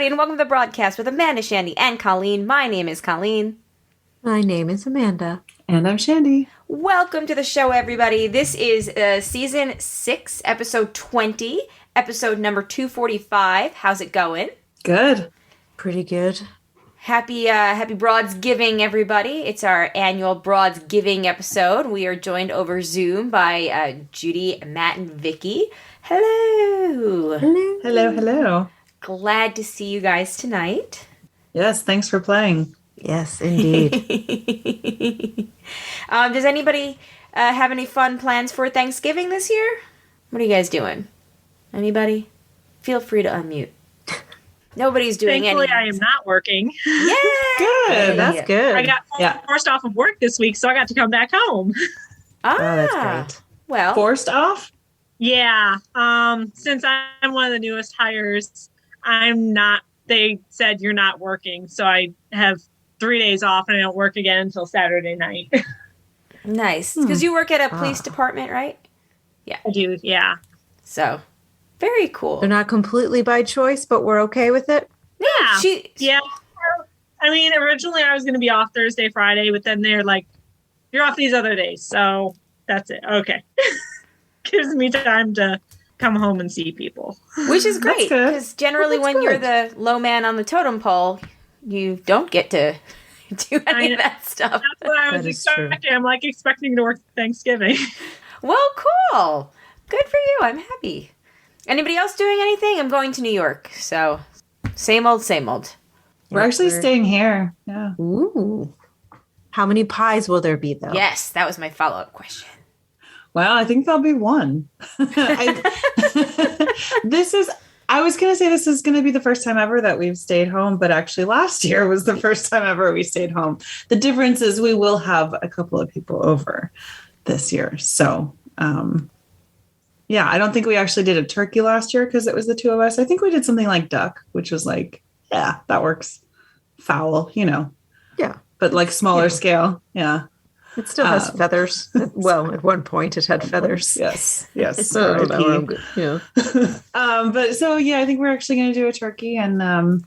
everybody, and welcome to the broadcast with Amanda, Shandy, and Colleen. My name is Colleen. My name is Amanda. And I'm Shandy. Welcome to the show, everybody. This is Season 6, Episode 20, Episode number 245. How's it going? Good. Pretty good. Happy Broadsgiving, everybody. It's our annual Broadsgiving episode. We are joined over Zoom by Judy, Matt, and Vicki. Hello. Hello. Hello, hello. Glad to see you guys tonight. Yes, thanks for playing. Yes, indeed. Does anybody have any fun plans for Thanksgiving this year? What are you guys doing? Anybody? Feel free to unmute. Nobody's doing anything. Thankfully, I am not working. Yeah. Good. That's good. I got forced off of work this week, so I got to come back home. Ah, that's great. Well, Forced off? Yeah. Since I'm one of the newest hires, they said you're not working. So I have 3 days off and I don't work again until Saturday night. nice. Because you work at a police department, right? Yeah. I do. Yeah. So, very cool. They're not completely by choice, but we're okay with it. Yeah. Yeah. I mean, originally I was going to be off Thursday, Friday, but then they're like, you're off these other days. So that's it. Okay. Gives me time to come home and see people. Which is great. Because generally when you're the low man on the totem pole, you don't get to do any of that stuff. That's what I was expecting. True. I'm like expecting to work Thanksgiving. Well, cool. Good for you. I'm happy. Anybody else doing anything? I'm going to New York. So same old, same old. We're actually staying here. Yeah. Ooh. How many pies will there be, though? Yes, that was my follow-up question. Well, I think there'll be one. I was going to say this is going to be the first time ever that we've stayed home, but actually last year was the first time ever we stayed home. The difference is we will have a couple of people over this year. So, yeah, I don't think we actually did a turkey last year because it was the two of us. I think we did something like duck, which was like, yeah, that works. Fowl, Yeah. But like smaller scale. Yeah. It still has feathers. Well, at one point it had feathers. Yes. Yeah. But so, yeah, I think we're actually going to do a turkey. And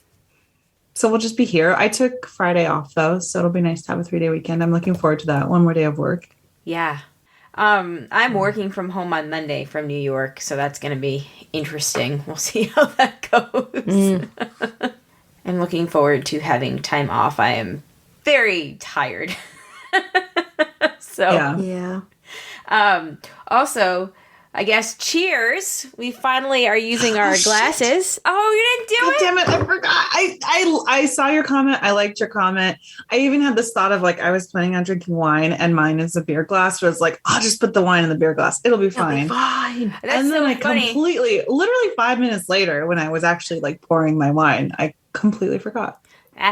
so we'll just be here. I took Friday off, though. So it'll be nice to have a 3-day weekend. I'm looking forward to that. One more day of work. Yeah. I'm working from home on Monday from New York. So that's going to be interesting. We'll see how that goes. I'm looking forward to having time off. I am very tired. So yeah. Also, I guess cheers. We finally are using our glasses. Shit. Oh, you didn't do it? Damn it, I forgot. I saw your comment. I liked your comment. I even had this thought of like I was planning on drinking wine and mine is a beer glass. So I was like, I'll just put the wine in the beer glass. It'll be fine. That's and then so I funny. literally 5 minutes later when I was actually like pouring my wine, I completely forgot.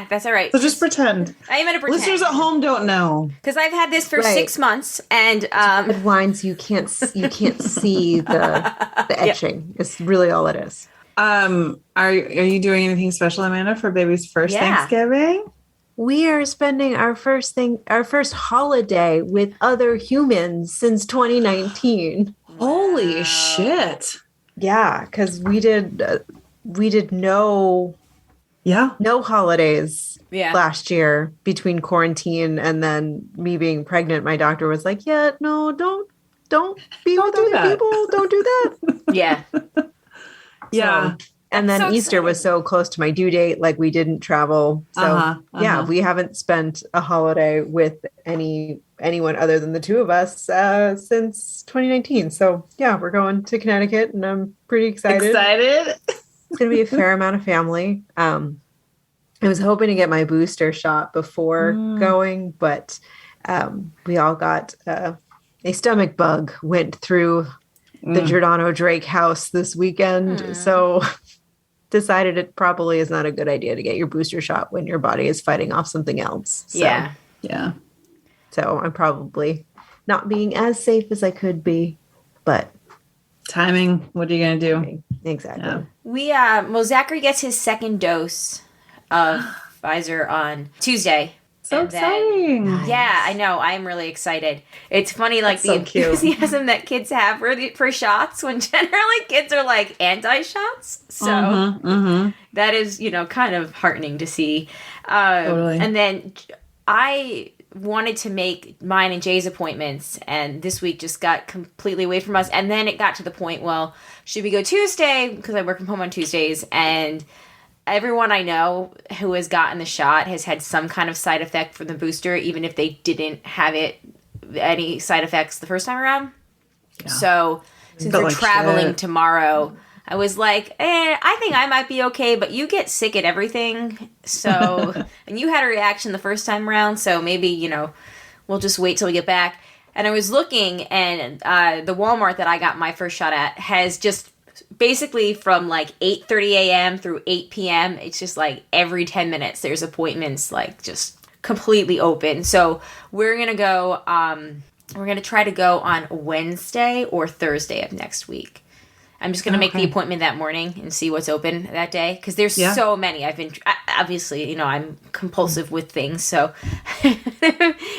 That's all right. So just pretend. I'm going to pretend. Listeners at home don't know. Because I've had this for 6 months, and Red wines you can't see the etching. It's really all it is. Are you doing anything special, Amanda, for baby's first Thanksgiving? We are spending our first holiday with other humans since 2019. Holy shit! Yeah, because we did no holidays last year between quarantine and then me being pregnant. My doctor was like, don't be with other people. Don't do that. Yeah. Yeah. And then Easter was so close to my due date, like we didn't travel. So we haven't spent a holiday with anyone other than the two of us since 2019. So yeah, we're going to Connecticut and I'm pretty excited. It's going to be a fair amount of family. I was hoping to get my booster shot before going, but we all got a stomach bug went through the Giordano Drake house this weekend. So decided it probably is not a good idea to get your booster shot when your body is fighting off something else. So, yeah. So I'm probably not being as safe as I could be, but timing. What are you going to do? Exactly. Yeah. Zachary gets his second dose of Pfizer on Tuesday. So exciting. Yeah, I know. I'm really excited. It's funny, like, That's the so cute. enthusiasm that kids have for shots when generally kids are, like, anti-shots. So that is, kind of heartening to see. Totally. And then I wanted to make mine and Jay's appointments, and this week just got completely away from us. And then it got to the point, well, should we go Tuesday? Because I work from home on Tuesdays, and everyone I know who has gotten the shot has had some kind of side effect from the booster, even if they didn't have any side effects the first time around. Yeah. So since we're traveling tomorrow, I was like, I think I might be okay, but you get sick at everything. So, and you had a reaction the first time around, so maybe, we'll just wait till we get back. And I was looking, and the Walmart that I got my first shot at has just basically from like 8:30 a.m. through 8 p.m. It's just like every 10 minutes there's appointments, like just completely open. So we're going to go, we're going to try to go on Wednesday or Thursday of next week. I'm just going to make the appointment that morning and see what's open that day. Because there's so many. I've been, obviously, I'm compulsive with things. So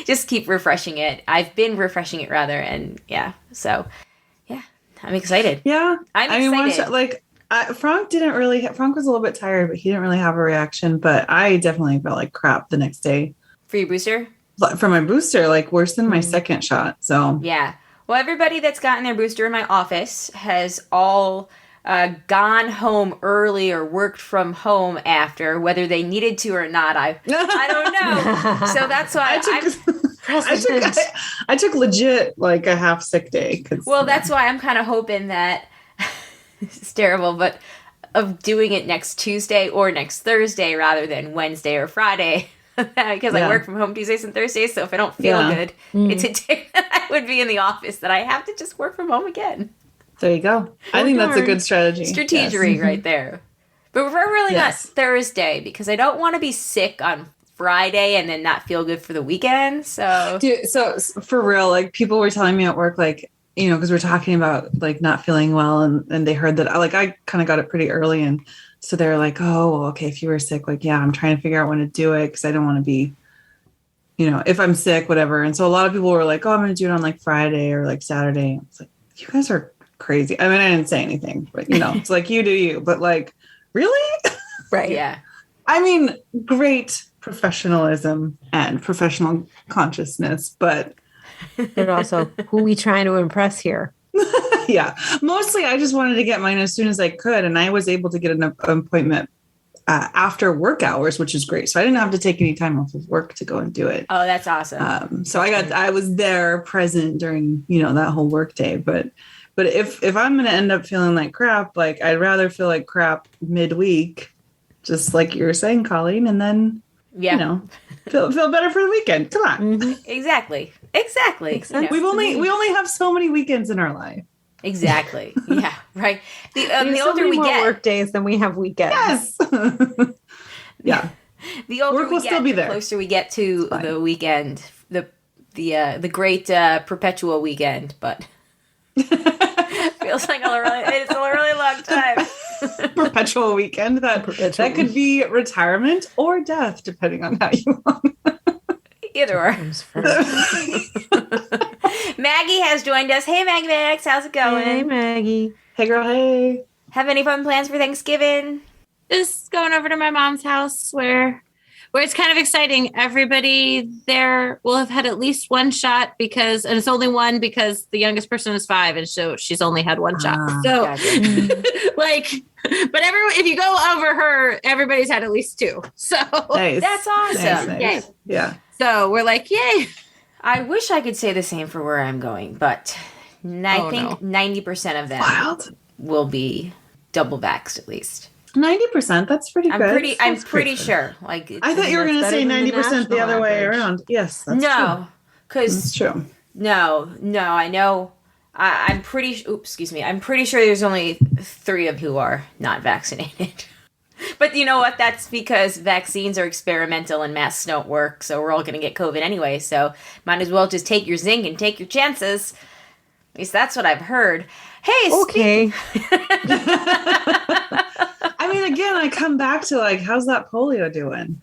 just keep refreshing it. I've been refreshing it rather. And so I'm excited. Yeah. I'm excited. Frank was a little bit tired, but he didn't really have a reaction. But I definitely felt like crap the next day. For your booster? For my booster, like worse than my second shot. So yeah. Well, everybody that's gotten their booster in my office has all gone home early or worked from home after, whether they needed to or not. I don't know. So that's why I took legit like a half sick day. That's why I'm kind of hoping that it's terrible, but of doing it next Tuesday or next Thursday rather than Wednesday or Friday. Because I work from home Tuesdays and Thursdays, so if I don't feel good, it's a day that I would be in the office that I have to just work from home again. There you go. I think that's a good strategy. Strategery right there. But we're really not Thursday, because I don't want to be sick on Friday and then not feel good for the weekend. So, so for real, like people were telling me at work, like, because we're talking about like not feeling well, and they heard that I kind of got it pretty early, and so they're like, oh, well, okay, if you were sick, like, I'm trying to figure out when to do it because I don't want to be, if I'm sick, whatever. And so a lot of people were like, oh, I'm going to do it on like Friday or like Saturday. It's like, you guys are crazy. I mean, I didn't say anything, but it's like, you do you, but like, really? Right. Yeah. I mean, great professionalism and professional consciousness, but also who we trying to impress here? Yeah, mostly I just wanted to get mine as soon as I could, and I was able to get an appointment after work hours, which is great. So I didn't have to take any time off of work to go and do it. Oh, that's awesome. So I was there present during that whole work day. But if I'm going to end up feeling like crap, like I'd rather feel like crap midweek, just like you were saying, Colleen, and then feel better for the weekend. Come on. Mm-hmm. Exactly. We only have so many weekends in our life. Exactly. Yeah. Right. The older we more get, work days than we have weekends. Yes. Yeah. The older work will we get, still be there. The closer we get to the weekend, the great perpetual weekend, but feels like it's a really long time. Perpetual weekend. That could be retirement or death, depending on how you want. Either or. Maggie has joined us. Hey, Maggie Max, how's it going? Hey, Maggie. Hey, girl. Hey. Have any fun plans for Thanksgiving? Just going over to my mom's house where it's kind of exciting. Everybody there will have had at least one shot and it's only one because the youngest person is 5, and so she's only had one shot. So, gotcha. But if you go over her, everybody's had at least 2. So nice. That's awesome. Nice. Yeah. So we're like, yay. I wish I could say the same for where I'm going, but I think 90% of them will be double vaxxed at least. 90%, that's pretty good. I'm pretty sure. Like, I thought you were going to say 90% the other way around. Yes, that's true. No, because that's true. No, I know. I'm pretty sure there's only 3 of who are not vaccinated. But you know what? That's because vaccines are experimental and masks don't work, so we're all going to get COVID anyway. So might as well just take your zinc and take your chances. At least that's what I've heard. Hey, okay. I mean, again, I come back to like, how's that polio doing?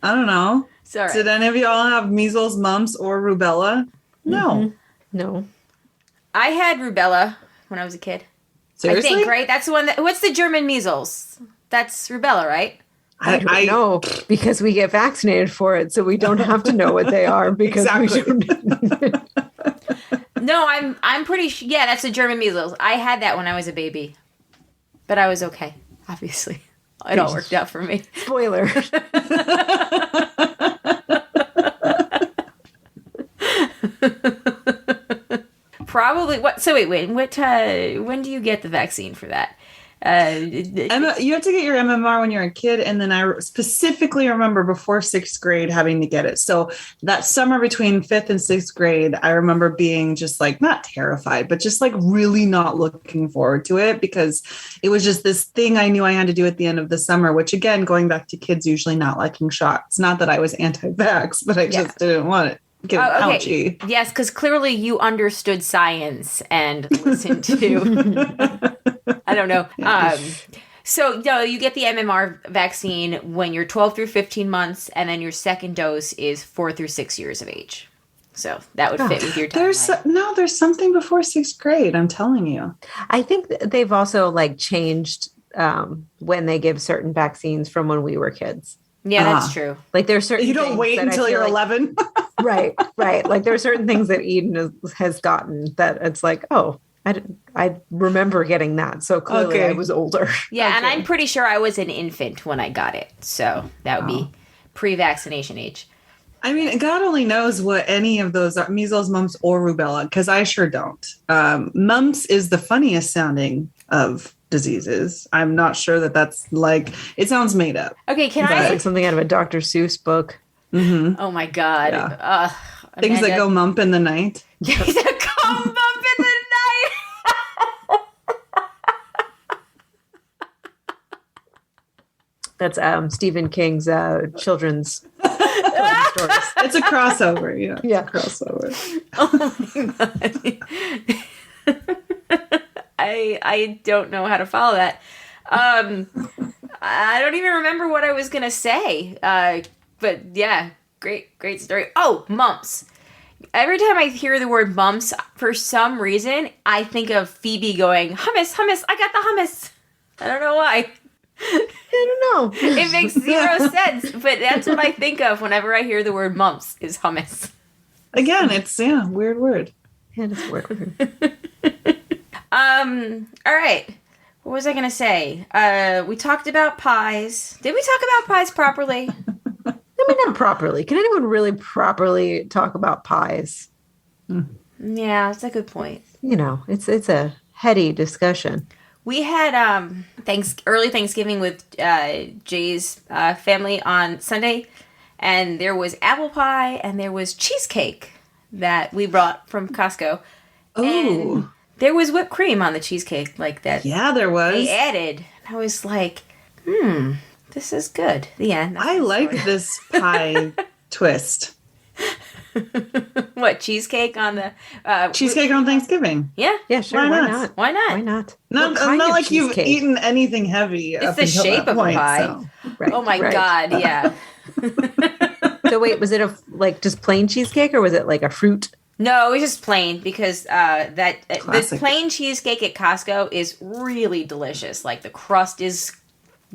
I don't know. Sorry. Did any of y'all have measles, mumps, or rubella? No. Mm-hmm. No. I had rubella when I was a kid. Seriously? I think, right? That's the one that... What's the German measles? That's rubella, right? I don't know, because we get vaccinated for it, so we don't have to know what they are because Exactly. we don't. No, I'm pretty sure. Yeah, that's the German measles. I had that when I was a baby, but I was okay. Obviously, it all worked out for me. Spoiler. Probably. What? So wait. When do you get the vaccine for that? You have to get your MMR when you're a kid, and then I specifically remember before 6th grade having to get it. So that summer between 5th and 6th grade, I remember being just like not terrified, but just like really not looking forward to it, because it was just this thing I knew I had to do at the end of the summer, which again, going back to kids usually not liking shots. Not that I was anti-vax, but I just didn't want it. Get ouchy. Yes, because clearly you understood science and listened to... I don't know. So no, you get the MMR vaccine when you're 12 through 15 months, and then your second dose is 4 through 6 years of age. So that would fit with your timeline. There's something before 6th grade. I'm telling you. I think they've also like changed when they give certain vaccines from when we were kids. Yeah, that's true. Like there's certain you don't wait until you're 11. Right. Like there are certain things that Eden has gotten that it's like, oh, I remember getting that. So clearly I was older. Yeah, and I'm pretty sure I was an infant when I got it. So that would be pre-vaccination age. I mean, God only knows what any of those are, measles, mumps, or rubella, because I sure don't. Mumps is the funniest sounding of diseases. I'm not sure that's like, it sounds made up. Okay, like something out of a Dr. Seuss book. Mm-hmm. Oh my God. Yeah. Things that go mump in the night. Things that go mump in the night. That's Stephen King's children's stories. It's a crossover. Yeah. It's a crossover. Oh my God. I don't know how to follow that. I don't even remember what I was going to say. But yeah, great story. Oh, mumps. Every time I hear the word mumps, for some reason, I think of Phoebe going, hummus, I got the hummus. I don't know why. I don't know. It makes zero sense, but that's what I think of whenever I hear the word mumps is hummus. Again, it's weird word. Yeah, it's a weird word. All right. What was I going to say? We talked about pies. Did we talk about pies properly? I mean, not properly. Can anyone really properly talk about pies? Yeah, that's a good point. You know, it's a heady discussion. We had early Thanksgiving with Jay's family on Sunday, and there was apple pie and there was cheesecake that we brought from Costco. Oh. And there was whipped cream on the cheesecake like that. Yeah, there was. They added. I was like, this is good. The end. I like this pie twist. What, cheesecake on the... cheesecake on Thanksgiving. Yeah. Yeah, sure. Why Why not? not? Why not? Why not? Not like cheesecake? you've eaten anything heavy. It's the shape of a pie. So. Right, Oh my right. God, yeah. So wait, was it just plain cheesecake or was it like a fruit? No, it was just plain because the Classic. plain cheesecake at Costco is really delicious. Like the crust is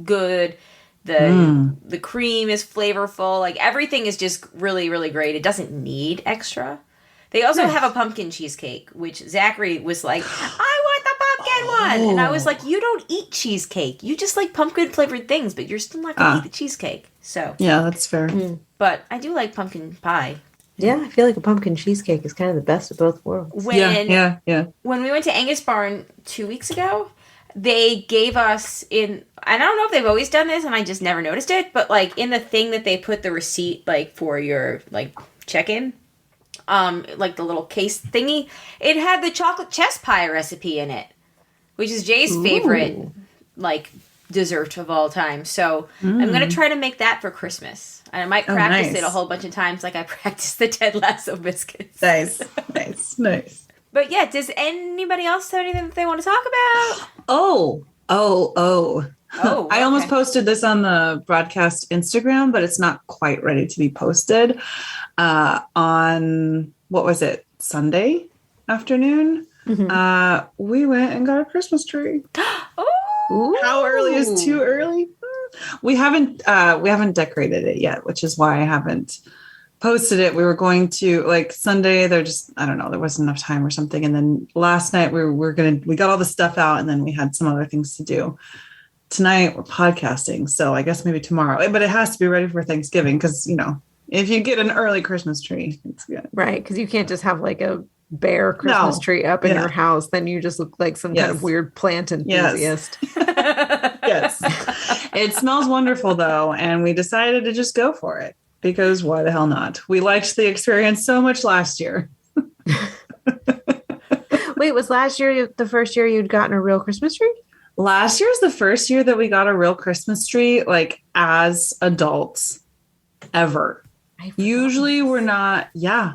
good, the cream is flavorful. Like everything is just really, really great. It doesn't need extra. They also have a pumpkin cheesecake, which Zachary was like, I want the pumpkin one. And I was like, you don't eat cheesecake. You just like pumpkin flavored things, but you're still not going to eat the cheesecake. So Yeah, that's fair. But I do like pumpkin pie. Yeah, I feel like a pumpkin cheesecake is kind of the best of both worlds. When Yeah. When we went to Angus Barn 2 weeks ago, they gave us I don't know if they've always done this and I just never noticed it, but like in the thing that they put the receipt like for your like check-in, like the little case thingy, it had the chocolate chess pie recipe in it, which is Jay's favorite like dessert of all time. So I'm going to try to make that for Christmas. And I might practice it a whole bunch of times like I practiced the Ted Lasso biscuits. Nice. But yeah, does anybody else have anything that they want to talk about? Oh. Oh, I almost okay. posted this on the broadcast Instagram, but it's not quite ready to be posted. On, what was it, Sunday afternoon? We went and got a Christmas tree. Ooh. How early is too early? We haven't decorated it yet, which is why I haven't posted it. We were going to, like, Sunday, there wasn't enough time or something. And then last night we got all the stuff out, and then we had some other things to do. Tonight we're podcasting, so I guess maybe tomorrow. But it has to be ready for Thanksgiving because, if you get an early Christmas tree, it's good. Right, because you can't just have like a bare Christmas tree up in your house. Then you just look like some kind of weird plant enthusiast. Yes. It smells wonderful, though, and we decided to just go for it because why the hell not? We liked the experience so much last year. Wait, was last year the first year you'd gotten a real Christmas tree? Last year's the first year that we got a real Christmas tree, like, as adults ever. Usually we're not. Yeah.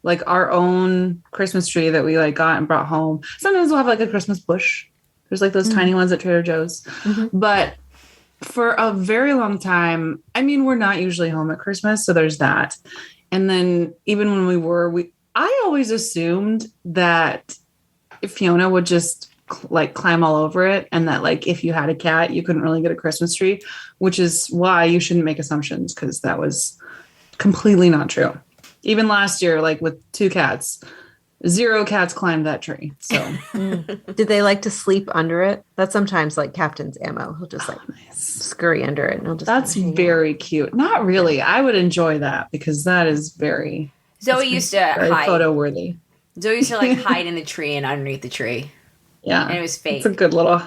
Like our own Christmas tree that we like got and brought home. Sometimes we'll have like a Christmas bush. There's like those tiny ones at Trader Joe's. But for a very long time, I mean, we're not usually home at Christmas. So there's that. And then even when we were, I always assumed that Fiona would just like climb all over it. And that like, if you had a cat, you couldn't really get a Christmas tree, which is why you shouldn't make assumptions. Cause that was completely not true. Even last year, like with 2 cats, 0 cats climbed that tree. So did they like to sleep under it? That's sometimes like Captain's ammo. He'll just like scurry under it. And he'll just that's very cute. Not really. I would enjoy that because that is very Zoe used to hide. Photo worthy. Zoe used to like hide in the tree and underneath the tree. Yeah. And it was fake. It's a good little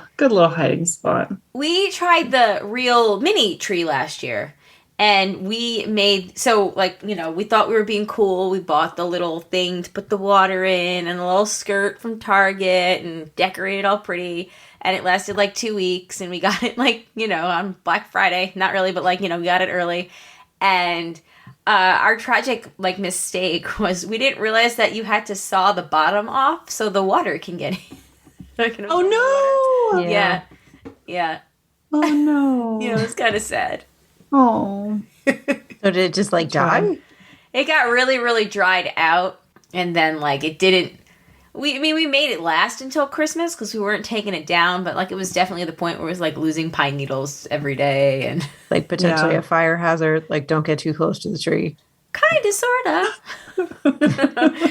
hiding spot. We tried the real mini tree last year. And we made, we thought we were being cool. We bought the little thing to put the water in and a little skirt from Target and decorated all pretty. And it lasted like 2 weeks. And we got it on Black Friday. Not really, but we got it early. And our tragic mistake was we didn't realize that you had to saw the bottom off so the water can get in. Oh, no. Yeah. Oh, no. It was kind of sad. Oh. So did it just die? It got really, really dried out. And then it didn't. We made it last until Christmas because we weren't taking it down. But it was definitely the point where it was losing pine needles every day. And potentially a fire hazard. Don't get too close to the tree. Kind of, sort of.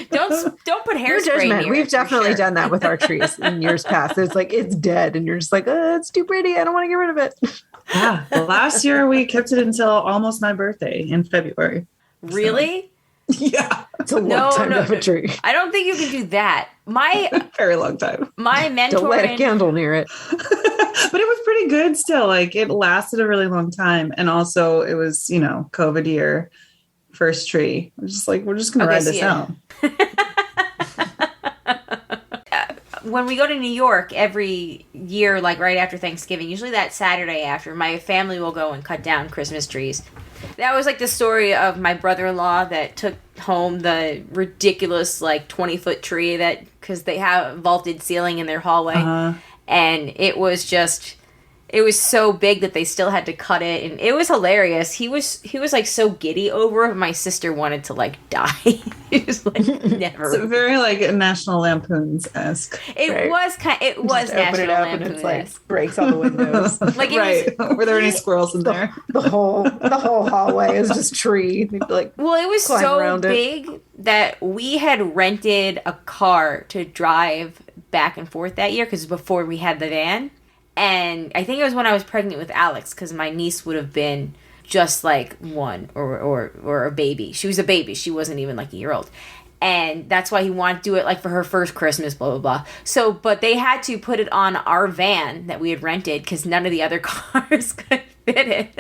Don't put hairspray near it. We've definitely done that with our trees in years past. It's dead. And you're just it's too pretty. I don't want to get rid of it. Yeah. Last year we kept it until almost my birthday in February. Really? So, yeah. It's a long time to have a tree. I don't think you can do that. Very long time. My mentor. Don't light a candle near it. But it was pretty good still. It lasted a really long time. And also it was, COVID year, first tree. I was just we're just going to ride this out. When we go to New York every year, right after Thanksgiving, usually that Saturday after, my family will go and cut down Christmas trees. That was the story of my brother-in-law that took home the ridiculous 20-foot tree because they have a vaulted ceiling in their hallway. And it was so big that they still had to cut it, and it was hilarious. He was so giddy over it. My sister wanted to die. It was never. It's very National Lampoons-esque. It was National Lampoons. And it's breaks all the windows. Were there any squirrels in there? The whole hallway is just tree. Well, it was so big that we had rented a car to drive back and forth that year because before we had the van. And I think it was when I was pregnant with Alex because my niece would have been just 1 or a baby. She was a baby. She wasn't even a year old. And that's why he wanted to do it for her first Christmas, blah, blah, blah. So, but they had to put it on our van that we had rented because none of the other cars could fit it.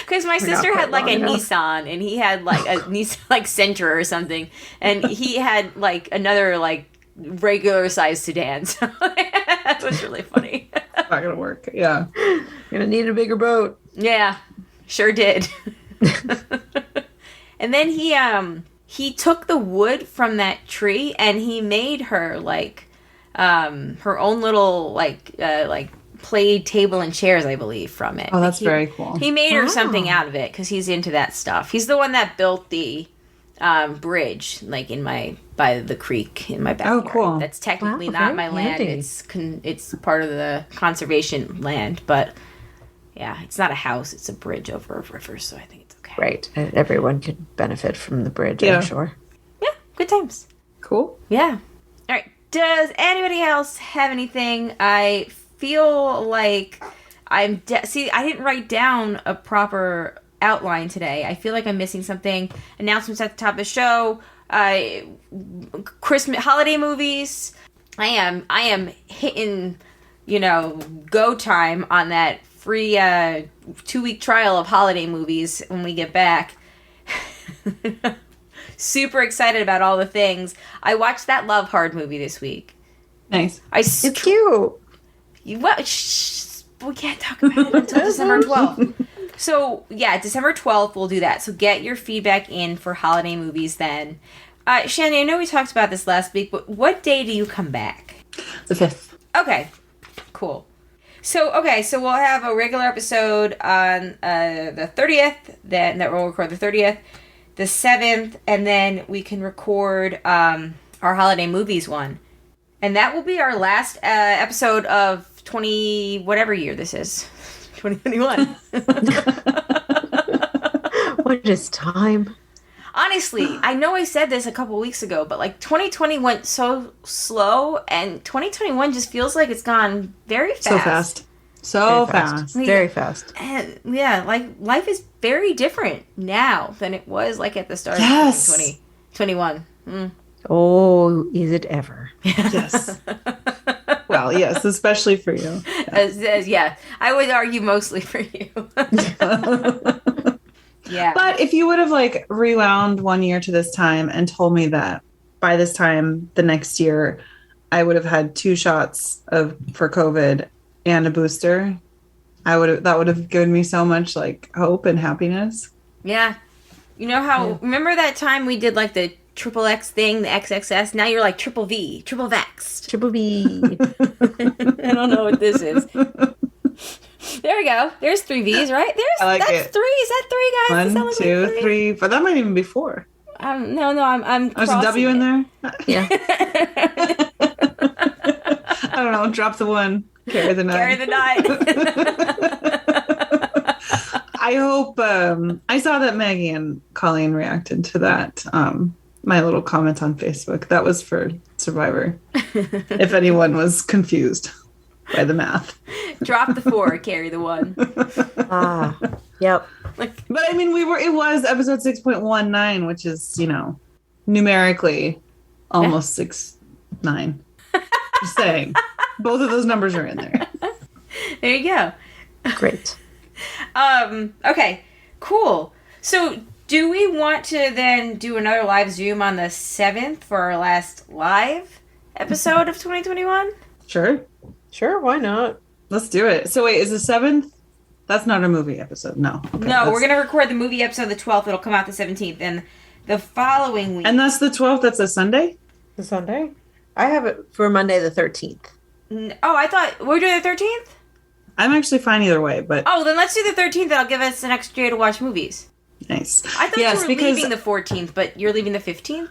Because my sister had a Nissan and he had a Nissan Sentra or something. And he had another regular sized sedan. So it was really funny. Not gonna work. Yeah. Gonna need a bigger boat. Yeah, sure did. And then he took the wood from that tree and he made her her own little played table and chairs, I believe, from it. Oh, that's very cool. He made her something out of it because he's into that stuff. He's the one that built the bridge, like by the creek in my backyard. Oh, cool. That's technically not my land. It's part of the conservation land, but yeah, it's not a house. It's a bridge over a river, so I think it's okay. Right. And everyone could benefit from the bridge, I'm sure. Yeah, good times. Cool. Yeah. All right. Does anybody else have anything? I feel like see, I didn't write down a proper outline today. I feel like I'm missing something. Announcements at the top of the show. Christmas holiday movies. I am hitting, go time on that free 2-week trial of holiday movies when we get back. Super excited about all the things. I watched that Love Hard movie this week. Nice. It's cute. We can't talk about it until December 12th. So, yeah, December 12th, we'll do that. So get your feedback in for holiday movies then. Shandy, I know we talked about this last week, but what day do you come back? The 5th. Okay, cool. So we'll have a regular episode on the 30th, then that we'll record the 30th, the 7th, and then we can record our holiday movies one. And that will be our last episode of 20, whatever year this is. 2021. What is time? Honestly, I know I said this a couple weeks ago, but like 2020 went so slow, and 2021 just feels like it's gone very fast. So fast. Very fast. And yeah, like life is very different now than it was like at the start of 2021. Oh, is it ever? Yes. Well, yes, especially for you. Yeah, I would argue mostly for you. Yeah. But if you would have like rewound 1 year to this time and told me that by this time the next year I would have had 2 shots for COVID and a booster, that would have given me so much like hope and happiness. Yeah. Remember that time we did like the triple X thing, the XXS? Now you're like triple V, triple vaxxed. Triple V. I don't know what this is. There we go. There's 3 V's, right? That's 3. Is that 3, guys? 1, 2, 3. But that might even be 4. No, I'm there's a W in there? Yeah. I don't know. Drop the 1. Carry the 9. Carry the 9. I hope I saw that Maggie and Colleen reacted to that. My little comment on Facebook. That was for Survivor. If anyone was confused by the math. Drop the 4, carry the 1. Yep. But I mean, it was episode 6.19, which is, numerically almost 6.9. Just saying. Both of those numbers are in there. There you go. Great. Okay, cool. So do we want to then do another live Zoom on the 7th for our last live episode of 2021? Sure, why not? Let's do it. So wait, is the 7th? That's not a movie episode. No. Okay, no, we're going to record the movie episode the 12th. It'll come out the 17th. And the following week... And that's the 12th? That's a Sunday? The Sunday? I have it for Monday the 13th. Oh, I thought... We're doing the 13th? I'm actually fine either way, but... Oh, then let's do the 13th. That'll give us an extra day to watch movies. Nice. I thought you were leaving the 14th, but you're leaving the 15th?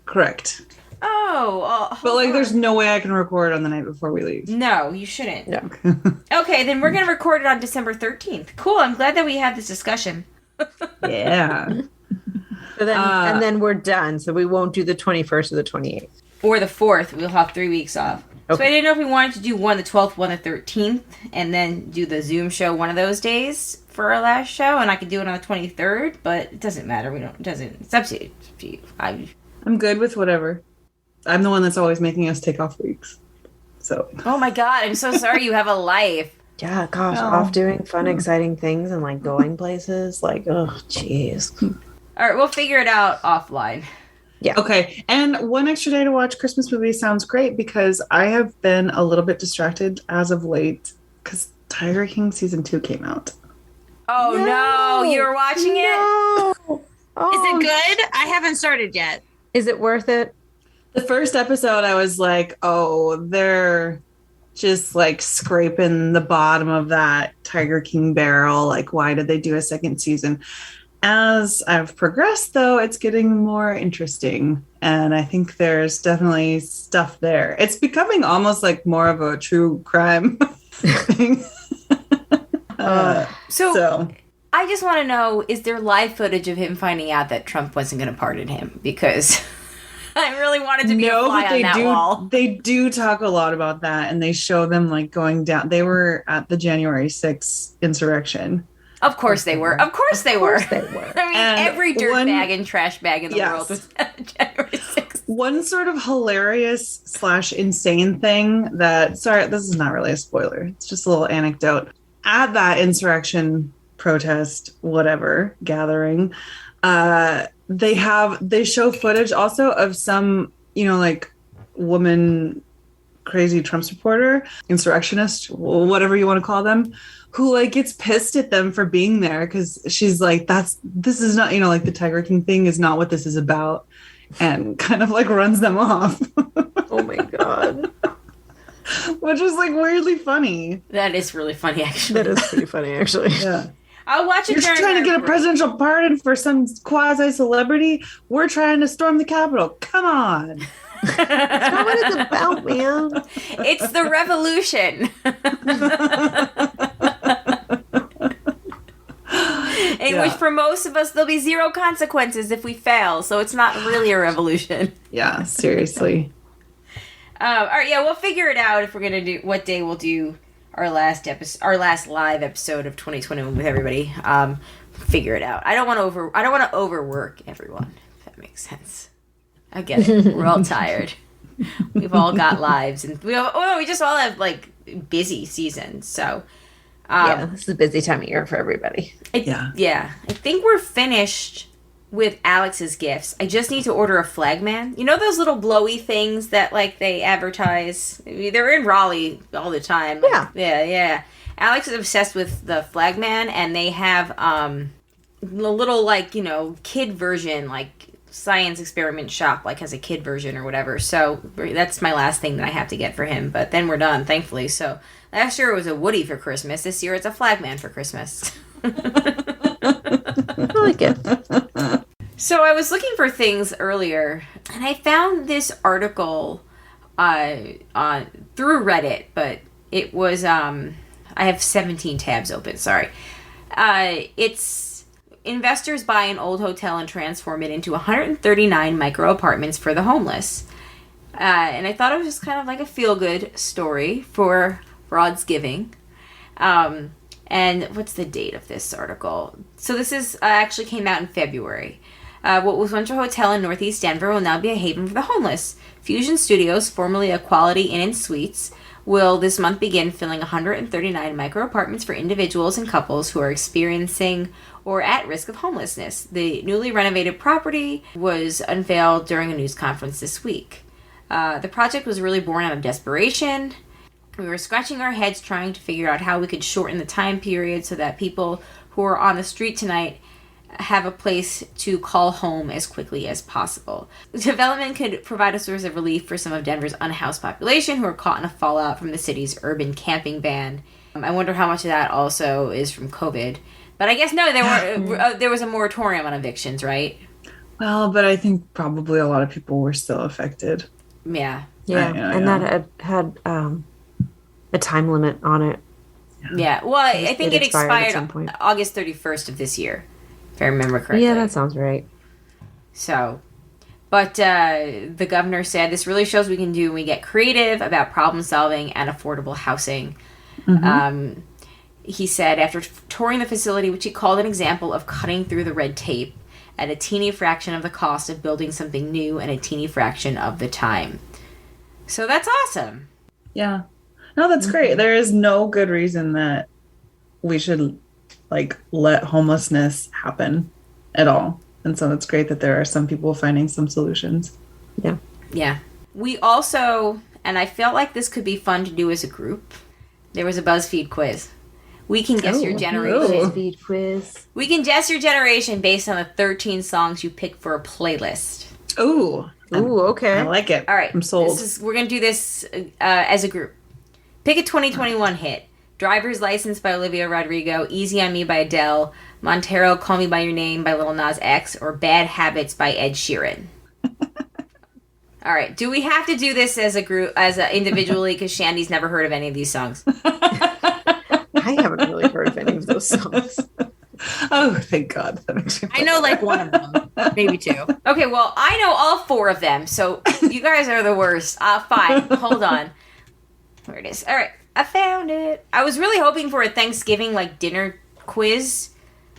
Correct. Oh. But there's no way I can record on the night before we leave. No, you shouldn't. No. Okay, then we're going to record it on December 13th. Cool. I'm glad that we had this discussion. Yeah. And then we're done. So we won't do the 21st or the 28th. Or the 4th. We'll have 3 weeks off. Okay. So I didn't know if we wanted to do one the 12th, one the 13th, and then do the Zoom show one of those days for our last show, and I could do it on the 23rd, but it doesn't matter. It's up to you. I'm good with whatever. I'm the one that's always making us take off weeks. So. Oh my God, I'm so sorry you have a life. Yeah, gosh, off doing fun, exciting things and going places. Oh, jeez. All right, we'll figure it out offline. Yeah. Okay. And one extra day to watch Christmas movies sounds great because I have been a little bit distracted as of late because Tiger King season 2 came out. Oh no, you're watching it? Oh. Is it good? I haven't started yet. Is it worth it? The first episode, I was like, oh, they're just like scraping the bottom of that Tiger King barrel. Like, why did they do a second season? As I've progressed, though, it's getting more interesting. And I think there's definitely stuff there. It's becoming almost like more of a true crime thing. So I just want to know, is there live footage of him finding out that Trump wasn't going to pardon him? Because I really wanted to be a fly on that wall. They do talk a lot about that, and they show them like going down. They were at the January 6th insurrection. Of course they were. Of course they were. I mean, And every dirtbag and trash bag in the world was at January 6th. One sort of hilarious / insane thing that, sorry, this is not really a spoiler. It's just a little anecdote. At that insurrection protest, whatever, gathering, they show footage also of some, like woman, crazy Trump supporter, insurrectionist, whatever you want to call them, who like gets pissed at them for being there because she's like, this is not, like the Tiger King thing is not what this is about, and kind of like runs them off. Oh my God. Which is like weirdly funny. That is really funny, actually. That is pretty funny, actually. Yeah. I'll watch it. You're trying to get a presidential pardon for some quasi-celebrity? We're trying to storm the Capitol. Come on. That's not what it's about, man. It's the revolution. In which for most of us, there'll be zero consequences if we fail. So it's not really a revolution. Yeah, seriously. All right, yeah, we'll figure it out if we're gonna do what day we'll do our last live episode of 2021 with everybody. Figure it out. I don't want to overwork everyone. If that makes sense. I get it. We're all tired. We've all got lives, and we just all have like busy seasons. So this is a busy time of year for everybody. I think we're finished with Alex's gifts. I just need to order a flagman. You know those little blowy things that like they advertise? They're in Raleigh all the time. Yeah. Alex is obsessed with the flagman, and they have the little like kid version, like science experiment shop like has a kid version or whatever. So that's my last thing that I have to get for him. But then we're done, thankfully. So last year it was a Woody for Christmas. This year it's a flagman for Christmas. I like it. So I was looking for things earlier, and I found this article through Reddit, but it was I have 17 tabs open. Sorry, it's investors buy an old hotel and transform it into 139 micro apartments for the homeless, and I thought it was just kind of like a feel good story for Broadsgiving. And what's the date of this article? So this is actually came out in February. What was once a hotel in Northeast Denver will now be a haven for the homeless. Fusion Studios, formerly a Quality Inn and Suites, will this month begin filling 139 micro apartments for individuals and couples who are experiencing or at risk of homelessness. The newly renovated property was unveiled during a news conference this week. The project was really born out of desperation. We were scratching our heads trying to figure out how we could shorten the time period so that people who are on the street tonight have a place to call home as quickly as possible. The development could provide a source of relief for some of Denver's unhoused population who are caught in a fallout from the city's urban camping ban. I wonder how much of that also is from COVID. But I guess no, there was a moratorium on evictions, right? Well, but I think probably a lot of people were still affected. Yeah. That had a time limit on it. Yeah. Well, I think it expired August 31st of this year, if I remember correctly. Yeah, that sounds right. So, but the governor said this really shows we can do when we get creative about problem solving and affordable housing. Mm-hmm. He said after touring the facility, which he called an example of cutting through the red tape at a teeny fraction of the cost of building something new and a teeny fraction of the time. So that's awesome. Yeah. No, that's great. There is no good reason that we should let homelessness happen at all. And so it's great that there are some people finding some solutions. Yeah. Yeah. We also, and I felt like this could be fun to do as a group, there was a BuzzFeed quiz. We can guess your generation. BuzzFeed quiz. We can guess your generation based on the 13 songs you pick for a playlist. Ooh, okay. I like it. All right. I'm sold. We're going to do this as a group. Pick a 2021 hit. Driver's License by Olivia Rodrigo, Easy on Me by Adele, Montero, Call Me by Your Name by Lil Nas X, or Bad Habits by Ed Sheeran. All right. Do we have to do this as a group, individually? Because Shandy's never heard of any of these songs. I haven't really heard of any of those songs. Oh, thank God. I know like one of them, maybe two. Okay, well, I know all 4 of them, so you guys are the worst. Fine. Hold on. Where it is. All right. I found it. I was really hoping for a Thanksgiving, dinner quiz,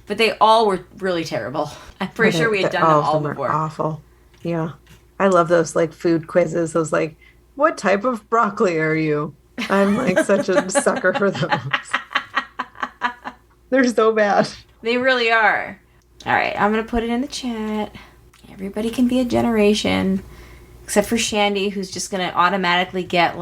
but they all were really terrible. I'm pretty sure we had done them all before. Awful. Yeah. I love those, food quizzes. Those, what type of broccoli are you? I'm, such a sucker for those. They're so bad. They really are. All right, I'm going to put it in the chat. Everybody can be a generation, except for Shandy, who's just going to automatically get,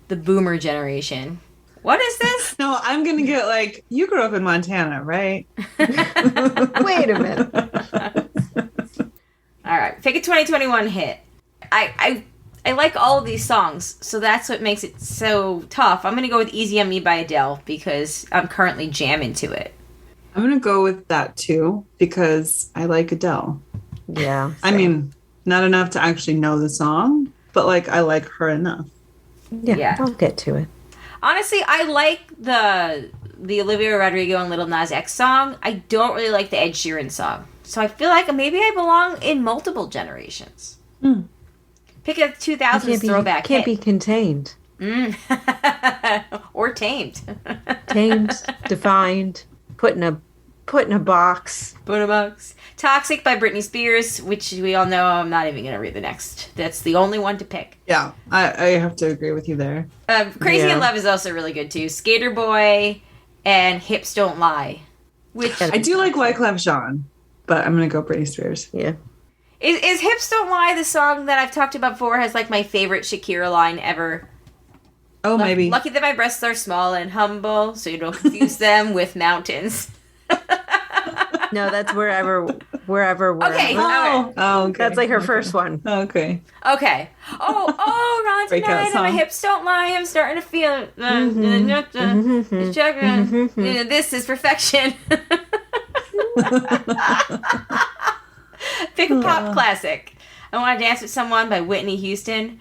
the boomer generation. What is this? No, I'm going to get, you grew up in Montana, right? Wait a minute. All right, pick a 2021 hit. I like all of these songs, so that's what makes it so tough. I'm going to go with Easy on Me by Adele because I'm currently jamming to it. I'm going to go with that too because I like Adele. Yeah. Same. I mean, not enough to actually know the song, but I like her enough. Yeah, I'll get to it. Honestly, I like the Olivia Rodrigo and Lil Nas X song. I don't really like the Ed Sheeran song. So I feel like maybe I belong in multiple generations. Pick a 2000s throwback Can't hit. be contained. Or tamed. Tamed, defined, put in a box. Put in a box. Toxic by Britney Spears, which we all know. I'm not even going to read the next. That's the only one to pick. Yeah, I have to agree with you there. Crazy in Love is also really good too. Skater Boy and Hips Don't Lie. Which I do like Wyclef Jean, but I'm going to go Britney Spears. Yeah. Is Hips Don't Lie the song that I've talked about before has my favorite Shakira line ever? Oh, maybe. Lucky that my breasts are small and humble, so you don't confuse them with mountains. No, that's wherever. Okay. Oh, okay. That's her first one. Okay. Okay. Oh, Ron Breakout tonight and my song. hips don't lie. I'm starting to feel this is perfection. Pick a pop classic. I Want to Dance with Someone by Whitney Houston.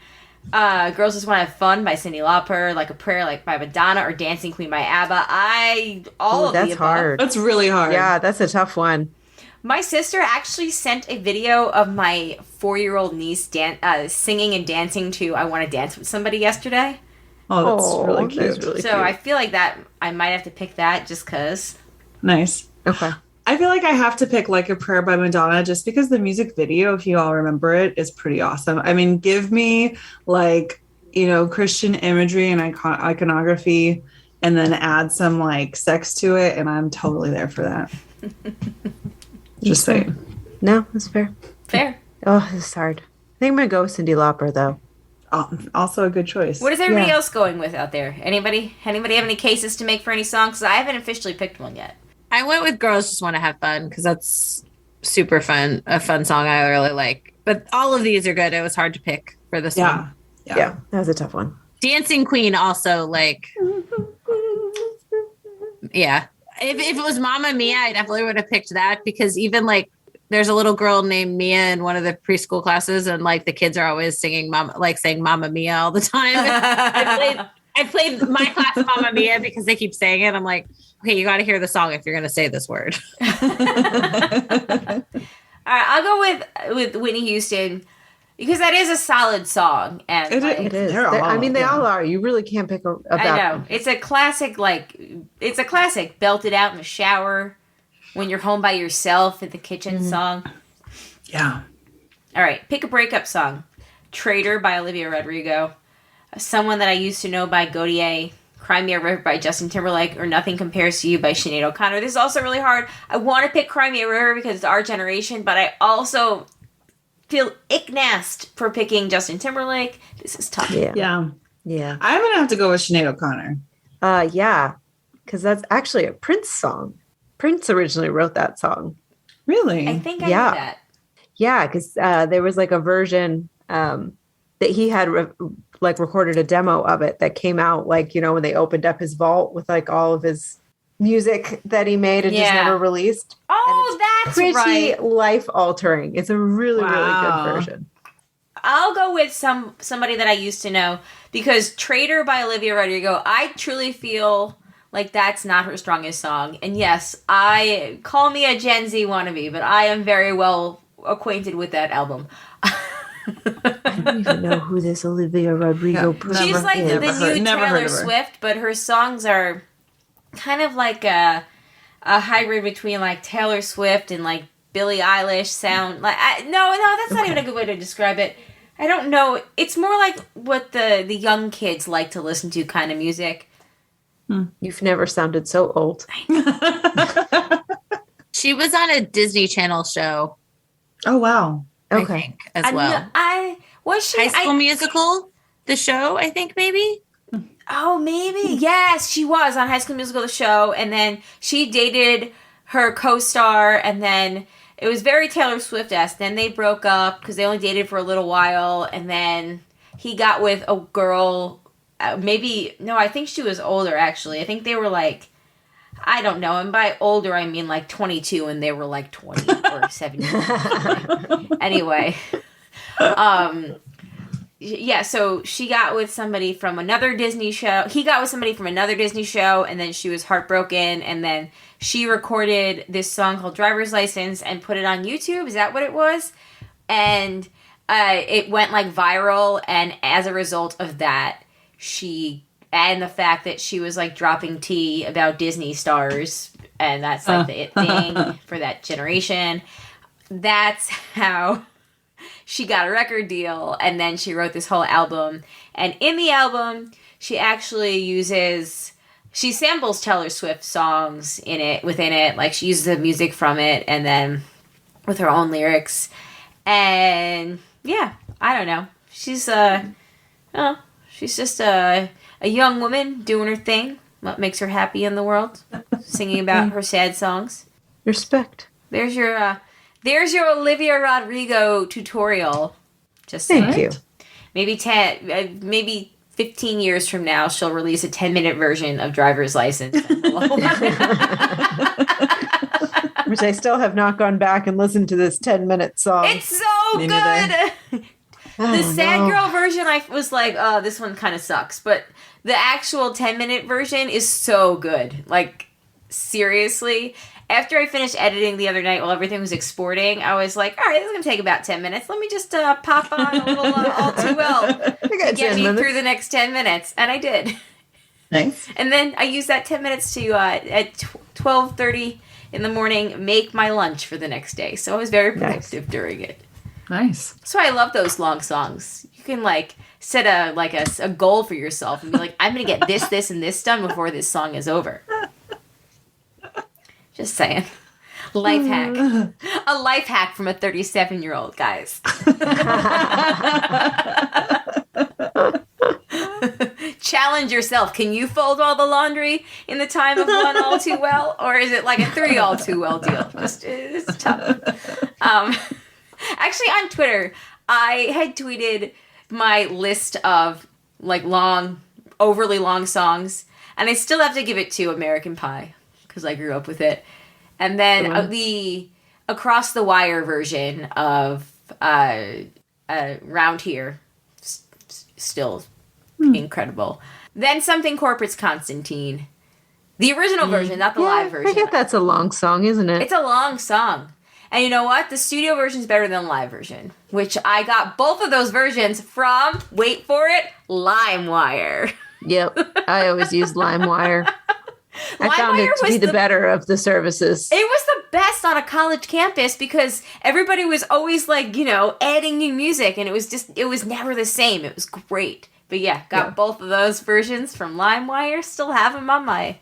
Girls Just Want to Have Fun by Cyndi Lauper. Like a Prayer by Madonna, or Dancing Queen by ABBA. All of that's the above. hard. That's really hard. Yeah, that's a tough one. My sister actually sent a video of my 4-year-old niece singing and dancing to I Want to Dance with Somebody yesterday. Oh, that's really cute. That's really So cute. I feel like that I might have to pick that just because. Nice. Okay. I feel like I have to pick Like a Prayer by Madonna just because the music video, if you all remember it, is pretty awesome. I mean, give me Christian imagery and iconography and then add some sex to it and I'm totally there for that. Just saying. No, that's fair. Fair. Oh, this is hard. I think I'm going to go with Cyndi Lauper, though. Also a good choice. What is everybody else going with out there? Anybody have any cases to make for any songs? 'Cause I haven't officially picked one yet. I went with Girls Just Want to Have Fun because that's super fun. A fun song I really like. But all of these are good. It was hard to pick for this one. Yeah, that was a tough one. Dancing Queen also yeah. If it was Mamma Mia, I definitely would have picked that because even there's a little girl named Mia in one of the preschool classes and the kids are always singing saying Mamma Mia all the time. I played my class Mamma Mia because they keep saying it. I'm like, okay, you got to hear the song if you're going to say this word. All right, I'll go with Whitney Houston because that is a solid song, and it is. They all are. You really can't pick a bad I know one. it's a classic. It's a classic. Belt it out in the shower when you're home by yourself in the kitchen song. Yeah. All right, pick a breakup song. Traitor by Olivia Rodrigo. Someone That I Used to Know by Gaudier. Crimea River by Justin Timberlake, or Nothing Compares to You by Sinead O'Connor. This is also really hard. I want to pick Crimea River because it's our generation, but I also feel icknast for picking Justin Timberlake. This is tough. Yeah. I'm going to have to go with Sinead O'Connor. Yeah, because that's actually a Prince song. Prince originally wrote that song. Really? I think I knew that. Yeah, because there was a version. that he had recorded a demo of it that came out like, when they opened up his vault with like all of his music that he made and just never released. Oh, that's pretty right. Life altering. It's a really, really good version. I'll go with somebody that I used to know, because Traitor by Olivia Rodrigo, I truly feel like that's not her strongest song. And yes, call me a Gen Z wannabe, but I am very well acquainted with that album. I don't even know who this Olivia Rodrigo person She's like is. the new Taylor Swift, but her songs are kind of like a hybrid between like Taylor Swift and like Billie Eilish sound. Like no, that's not even a good way to describe it. I don't know. It's more like what the young kids like to listen to kind of music. You've never sounded so old. She was on a Disney Channel show. Oh, wow. Okay. I think, as well. Was she High School Musical? The show, I think, maybe? Oh, maybe. Yes, she was on High School Musical, the show, and then she dated her co-star, and then it was very Taylor Swift-esque. Then they broke up because they only dated for a little while, and then he got with a girl, I think she was older, actually. I think they were like, I don't know, and by older I mean like 22, and they were like 20 or 17. Anyway, yeah, so she got with somebody from another Disney show. He got with somebody from another Disney show, and then she was heartbroken, and then she recorded this song called Driver's License and put it on YouTube. Is that what it was? And it went like viral, and as a result of that, and the fact that she was like dropping tea about Disney stars, and that's like the it thing for that generation. That's how she got a record deal, and then she wrote this whole album. And in the album, she actually samples Taylor Swift songs within it. Like she uses the music from it, and then with her own lyrics. And yeah, I don't know. She's just a young woman doing her thing. What makes her happy in the world? Singing about her sad songs. Respect. There's your Olivia Rodrigo tutorial. Just saying. Thank you. Maybe 15 years from now, she'll release a 10-minute version of Driver's License. Which I still have not gone back and listened to this 10-minute song. It's so good. The sad girl version, I was like, oh, this one kind of sucks. But the actual 10-minute version is so good. Like, seriously. After I finished editing the other night while everything was exporting, I was like, all right, this is going to take about 10 minutes. Let me just pop on a little All Too Well to get me through the next 10 minutes. And I did. Nice. And then I used that 10 minutes to, at 12:30 in the morning, make my lunch for the next day. So I was very productive during it. Nice. So I love those long songs. You can like set a goal for yourself and be like, I'm going to get this, and this done before this song is over. Just saying. Life hack. A life hack from a 37-year-old, guys. Challenge yourself. Can you fold all the laundry in the time of one All Too Well? Or is it like a 3 All Too Well deal? It's tough. Actually, on Twitter, I had tweeted my list of like overly long songs, and I still have to give it to American Pie because I grew up with it. And then the Across the Wire version of Round Here, still incredible. Then Something Corporate's Constantine. The original version, not the live version. I get that's a long song, isn't it? It's a long song. And you know what? The studio version is better than the live version, which I got both of those versions from, wait for it, Limewire. Yep. I always use Limewire. I found it to be the better of the services. It was the best on a college campus because everybody was always like, adding new music, and it was never the same. It was great. But yeah, got both of those versions from Limewire. Still have them on my,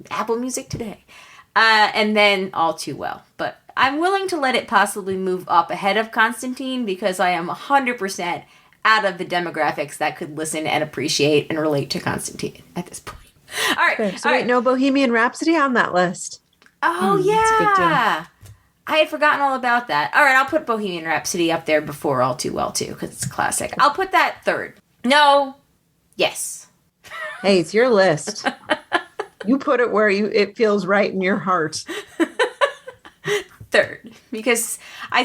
Apple Music today. And then All Too Well. But I'm willing to let it possibly move up ahead of Constantine because I am 100% out of the demographics that could listen and appreciate and relate to Constantine at this point. All right. Okay, so wait, no Bohemian Rhapsody on that list. Oh, yeah. I had forgotten all about that. All right, I'll put Bohemian Rhapsody up there before All Too Well, too, because it's a classic. I'll put that third. No. Yes. Hey, it's your list. You put it where it feels right in your heart. Third. Because I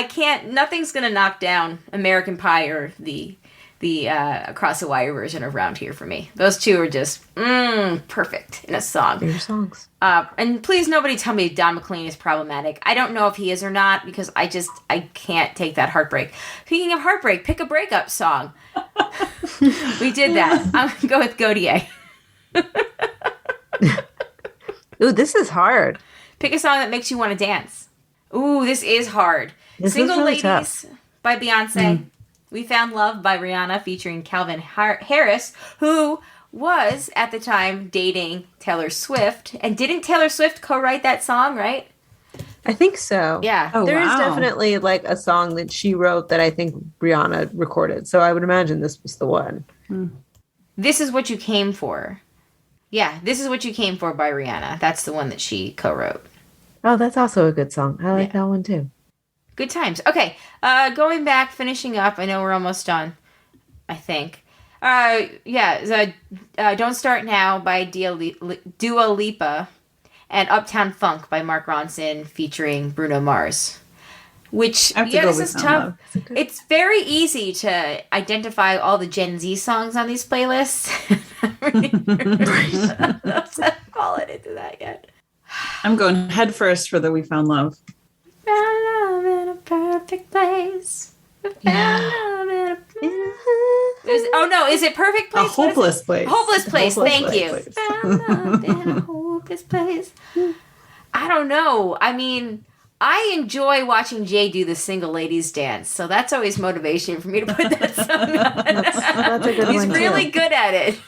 can't, nothing's going to knock down American Pie or the Across the Wire version of Round Here for me. Those two are just perfect in a song. They're your songs. And please nobody tell me Don McLean is problematic. I don't know if he is or not because I can't take that heartbreak. Speaking of heartbreak, pick a breakup song. We did that. I'm going to go with Gaudier. Ooh, this is hard. Pick a song that makes you want to dance. Ooh, this is hard. This Single is really Ladies tough. by Beyonce. We Found Love by Rihanna featuring Calvin Harris, who was at the time dating Taylor Swift. And didn't Taylor Swift co-write that song, right? I think so. Yeah. Oh, There is wow. definitely like a song that she wrote that I think Rihanna recorded. So I would imagine this was the one. This Is What You Came For. Yeah, This Is What You Came For by Rihanna. That's the one that she co-wrote. Oh, that's also a good song. I like Yeah. that one too. Good times. Okay, going back, finishing up. I know we're almost done, I think. Don't Start Now by Dua Lipa and Uptown Funk by Mark Ronson featuring Bruno Mars. Which, I have to yeah, go this with is Found tough. Love. It's very easy to identify all the Gen Z songs on these playlists. I haven't fallen into that yet. I'm going head first for the We Found Love. Found love in a perfect place. Is it Perfect Place? A hopeless place. Hopeless Place. Hopeless Thank you. place. Found love in a hopeless place. I don't know. I mean, I enjoy watching Jay do the Single Ladies dance, so that's always motivation for me to put that song on. That's a good He's one, really too. good at it.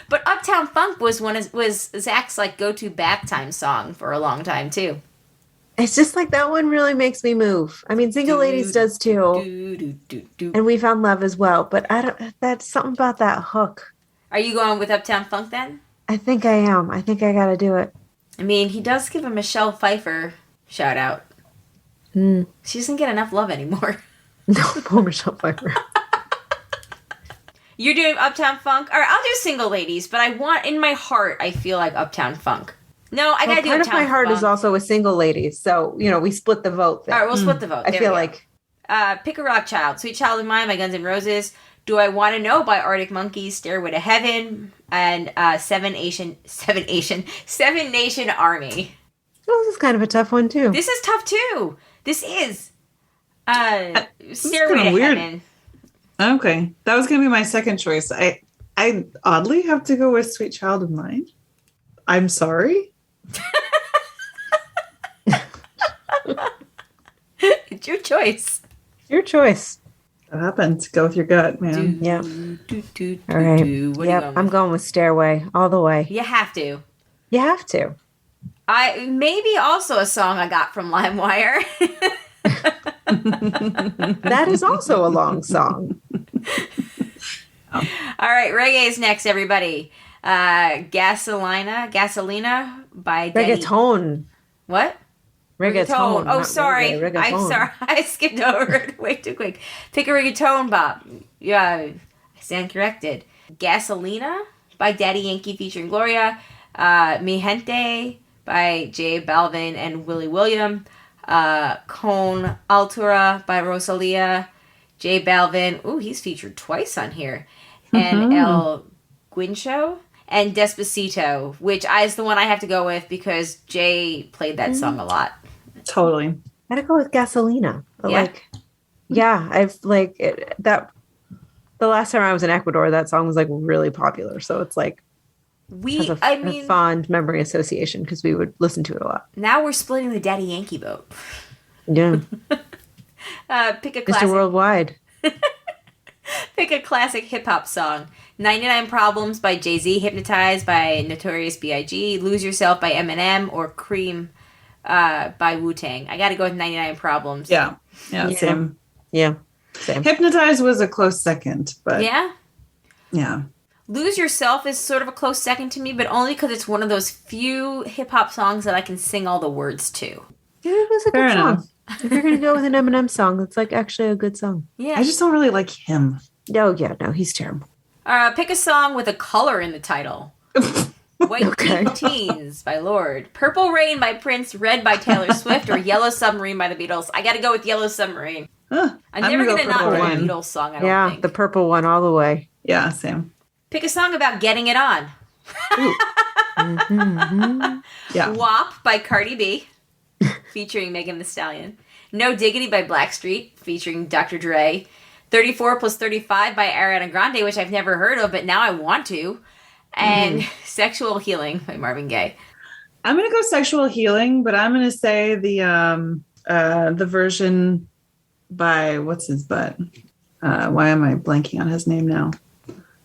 But Uptown Funk was Zach's like go-to back time song for a long time too. It's just like that one really makes me move. I mean, Single Ladies does too. And We Found Love as well. But that's something about that hook. Are you going with Uptown Funk then? I think I am. I think I got to do it. I mean, he does give a Michelle Pfeiffer shout out. She doesn't get enough love anymore. No, poor Michelle Pfeiffer. You're doing Uptown Funk? All right, I'll do Single Ladies, but in my heart, I feel like Uptown Funk. No, I gotta do part Uptown of my heart Funk. is also with Single Ladies. So, we split the vote there. All right, we'll split the vote. I There feel we go. like Pick a Rock Child, Sweet Child of Mine by Guns N' Roses, Do I Want to Know by Arctic Monkeys, Stairway to Heaven, and Seven Nation Army. this is kind of a tough one too. This is tough too. This is This is Stairway kinda to weird. Heaven. Okay. That was going to be my second choice. I oddly have to go with Sweet Child of Mine. I'm sorry. It's your choice. Your choice. That happens. Go with your gut, man. Yeah. Do, All right. What are you Yep. going I'm with? going with Stairway all the way. You have to. You have to. I maybe also a song I got from Limewire. That is also a long song. All right, reggae is next, everybody. Gasolina by Daddy. Reggaeton. What? Reggaeton. Oh, not sorry. reggae, I'm reggaeton. sorry. I skipped over it way too quick. Pick a reggaeton bop. Yeah, I stand corrected. Gasolina by Daddy Yankee featuring Gloria. Mi Gente by J Balvin and Willie William. Con Altura by Rosalia. J Balvin. Ooh, he's featured twice on here. And El Guincho. And Despacito, which is the one I have to go with because Jay played that song a lot. Totally. Gotta go with Gasolina. But Yeah? I've the last time I was in Ecuador, that song was like really popular. So it's like has a fond memory association because we would listen to it a lot. Now we're splitting the Daddy Yankee vote. Yeah. Pick a classic. Mr. Worldwide. Pick a classic hip hop song. 99 Problems by Jay-Z, Hypnotized by Notorious B.I.G., Lose Yourself by Eminem, or Cream by Wu-Tang. I gotta go with 99 Problems. Yeah. Same. Yeah. Same. Hypnotized was a close second, but Yeah? yeah. Lose Yourself is sort of a close second to me, but only because it's one of those few hip hop songs that I can sing all the words to. It was a Fair good enough. song. If you're gonna go with an Eminem song, it's like actually a good song. Yeah. I just don't really like him. Oh yeah, no, he's terrible. Pick a song with a color in the title. White Okay. Teens by Lorde. Purple Rain by Prince, Red by Taylor Swift, or Yellow Submarine by the Beatles. I gotta go with Yellow Submarine. Huh, I'm never gonna not Purple pick a Rain. Beatles song, I don't think. The purple one all the way. Yeah, same. Pick a song about getting it on. Yeah. WAP by Cardi B, featuring Megan Thee Stallion. No Diggity by Blackstreet, featuring Dr. Dre. 34 plus 35 by Ariana Grande, which I've never heard of, but now I want to. And Sexual Healing by Marvin Gaye. I'm gonna go Sexual Healing, but I'm gonna say the version by what's his butt. Why am I blanking on his name now?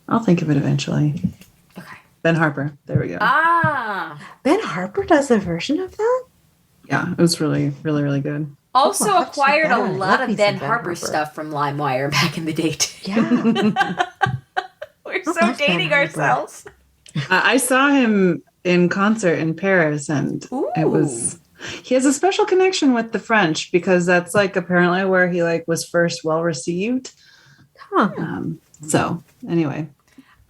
I'll think of it eventually. Okay. Ben Harper. There we go. Ah. Ben Harper does a version of that? Yeah, it was really, really, really good. Also I'll have to check acquired that a out. lot Love of me Ben some Ben Harper Harper. stuff from Limewire back in the day, too. Yeah. We're so love Ben dating Harper. ourselves. I saw him in concert in Paris, and it was. He has a special connection with the French because that's like apparently where he like was first well received. Huh. So anyway,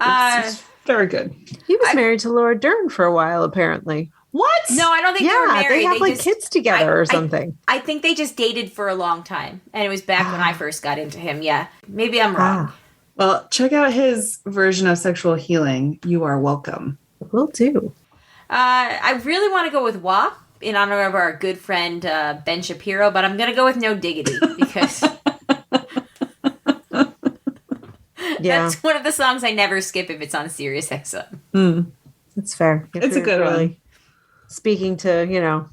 Uh, it's very good. He was married to Laura Dern for a while, apparently. What? no, I don't think they were Yeah, married. they have like just, kids together or something. I think they just dated for a long time. And it was back when I first got into him. Yeah. Maybe I'm wrong. Well, check out his version of Sexual Healing. You are welcome. Will do. I really want to go with WAP in honor of our good friend Ben Shapiro, but I'm going to go with No Diggity because Yeah, that's one of the songs I never skip if it's on Sirius XM. that's fair. If It's a you're good really one. Speaking to,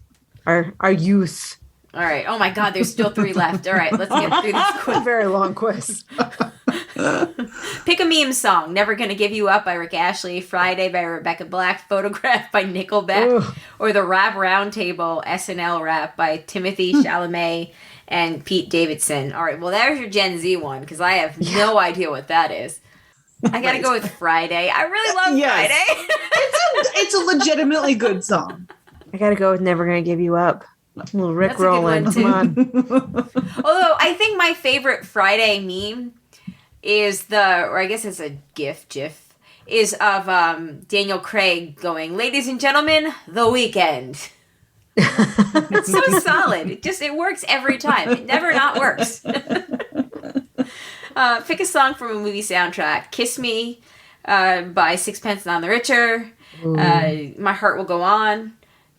our youth. All right. Oh my God, there's still 3 left. All right, let's get through this quick. A very long quiz. Pick a meme song. Never Gonna Give You Up by Rick Ashley. Friday by Rebecca Black. Photograph by Nickelback. Ugh. Or the Rap Roundtable SNL Rap by Timothy Chalamet and Pete Davidson. All right, well, there's your Gen Z one because I have no idea what that is. I gotta go with Friday. I really love Yes. Friday. It's a legitimately good song. I gotta go with Never Gonna Give You Up. Little Rick That's a good Rowland. one, Come on. Although I think my favorite Friday meme is or I guess it's a GIF, is of Daniel Craig going, "Ladies and gentlemen, the weekend." It's so solid. It works every time. It never not works. Pick a song from a movie soundtrack. Kiss Me by Sixpence None the Richer. My Heart Will Go On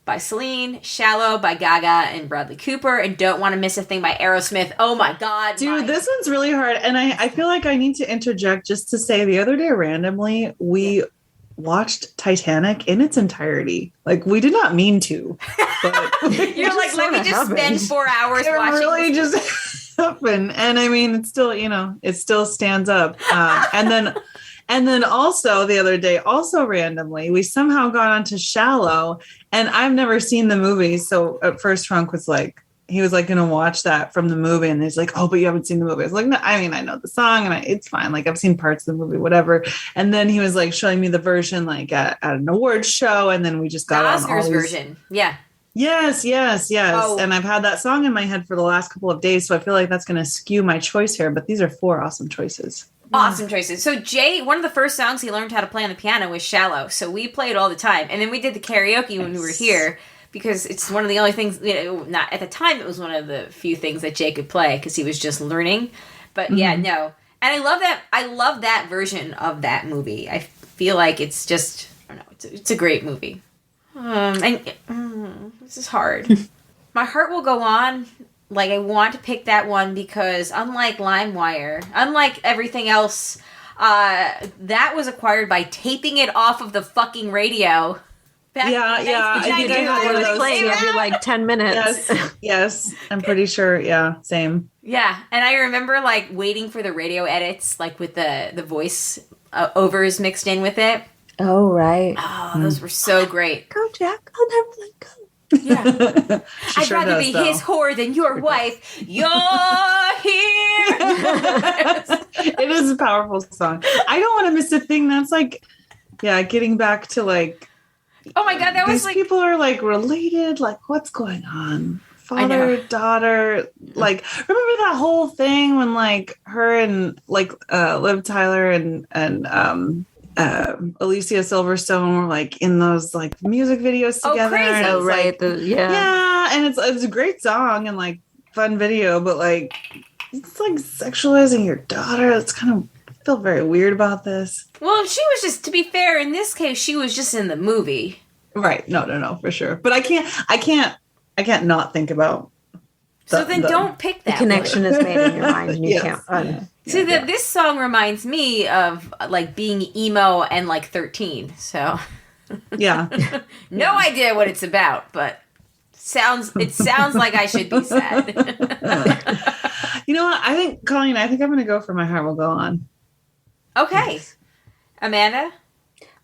by Celine. Shallow by Gaga and Bradley Cooper. And Don't Want to Miss a Thing by Aerosmith. Oh my God. Dude, this one's really hard. And I feel like I need to interject just to say the other day randomly, we watched Titanic in its entirety. Like, we did not mean to. But You're like, let me sorta just spend happened. 4 hours it watching really this. just happened. And I mean, it's still, it still stands up. And then also the other day, also randomly, we somehow got onto Shallow, and I've never seen the movie. So at first Trunk was like, he was like going to watch that from the movie. And he's like, oh, but you haven't seen the movie. I was like, no, I mean, I know the song and it's fine. Like, I've seen parts of the movie, whatever. And then he was like showing me the version like at an awards show. And then we just The got on Oscars all these- version. Yeah. Yes. Oh. And I've had that song in my head for the last couple of days. So I feel like that's going to skew my choice here. But these are 4 awesome choices. Awesome choices. So Jay, one of the first songs he learned how to play on the piano was Shallow. So we played all the time. And then we did the karaoke when we were here because it's one of the only things, not at the time, it was one of the few things that Jay could play because he was just learning. But yeah, no. And I love that. I love that version of that movie. I feel like it's just, I don't know, it's a great movie. This is hard. My Heart Will Go On. Like, I want to pick that one because unlike LimeWire, unlike everything else, that was acquired by taping it off of the fucking radio. Back Yeah, in yeah, I think I 1999, had one of when those they Playing came every out. like 10 minutes. Yes. I'm pretty sure. Yeah. Same. Yeah, and I remember like waiting for the radio edits, like with the voice overs mixed in with it. Oh, right. Oh, those were so great. Go, Jack. I'll never let go. Yeah. She I'd sure rather does, be though. his whore than your wife. You're here. It is a powerful song. I don't want to miss a thing. That's like, yeah, getting back to like, Oh my God, that was these like people are like related. Like, what's going on? father, daughter, like, remember that whole thing when like her and like Liv Tyler and Alicia Silverstone were like in those like music videos together. Oh, crazy. Oh, right. Like, yeah, and it's a great song and like fun video, but like it's like sexualizing your daughter. It's kind of, I feel very weird about this. Well, she was just, to be fair, in this case, she was just in the movie. Right. No, for sure. But I can't not think about. So then don't pick that. The connection is made in your mind and you Yes. can't. See, this song reminds me of like being emo and like 13. So Yeah. no idea what it's about, but it sounds like I should be sad. You know what? I think, Colleen, I'm going to go for My Heart Will Go On. Okay. Amanda?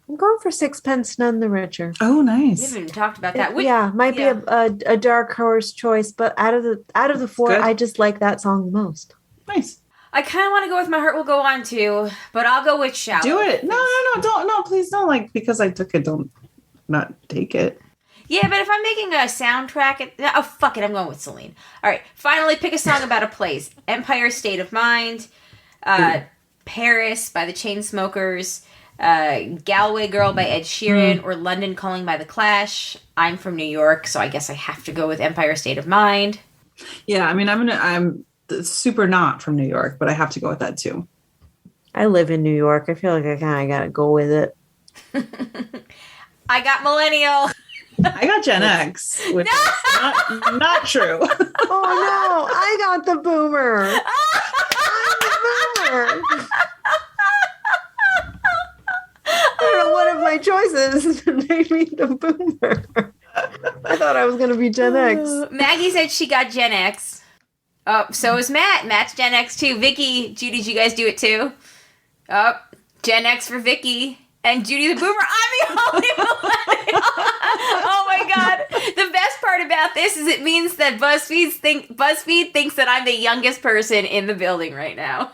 I'm going for Sixpence None the Richer. Oh, We nice. haven't even talked about that. Might be a dark horse choice, but out of the four, Good. I just like that song the most. Nice. I kind of want to go with My Heart Will Go On too, but I'll go with Shallow. Do it. No, please don't. Like, because I took it, don't not take it. Yeah, but if I'm making a soundtrack, oh, fuck it, I'm going with Celine. All right, finally pick a song about a place. Empire State of Mind, Paris by the Chainsmokers, Galway Girl by Ed Sheeran, or London Calling by The Clash. I'm from New York, so I guess I have to go with Empire State of Mind. Yeah, I mean, I'm super not from New York, but I have to go with that too. I live in New York. I feel like I kind of got to go with it. I got Millennial. I got Gen X, which is not true. Oh no, I got the boomer. I'm the boomer. I don't know, one of my choices made me the boomer. I thought I was going to be Gen X. Maggie said she got Gen X. Oh, so is Matt. Matt's Gen X too. Vicky, Judy, did you guys do it too? Oh, Gen X for Vicky. And Judy the Boomer, I'm the only millennial. Oh my god. The best part about this is it means that BuzzFeed thinks that I'm the youngest person in the building right now.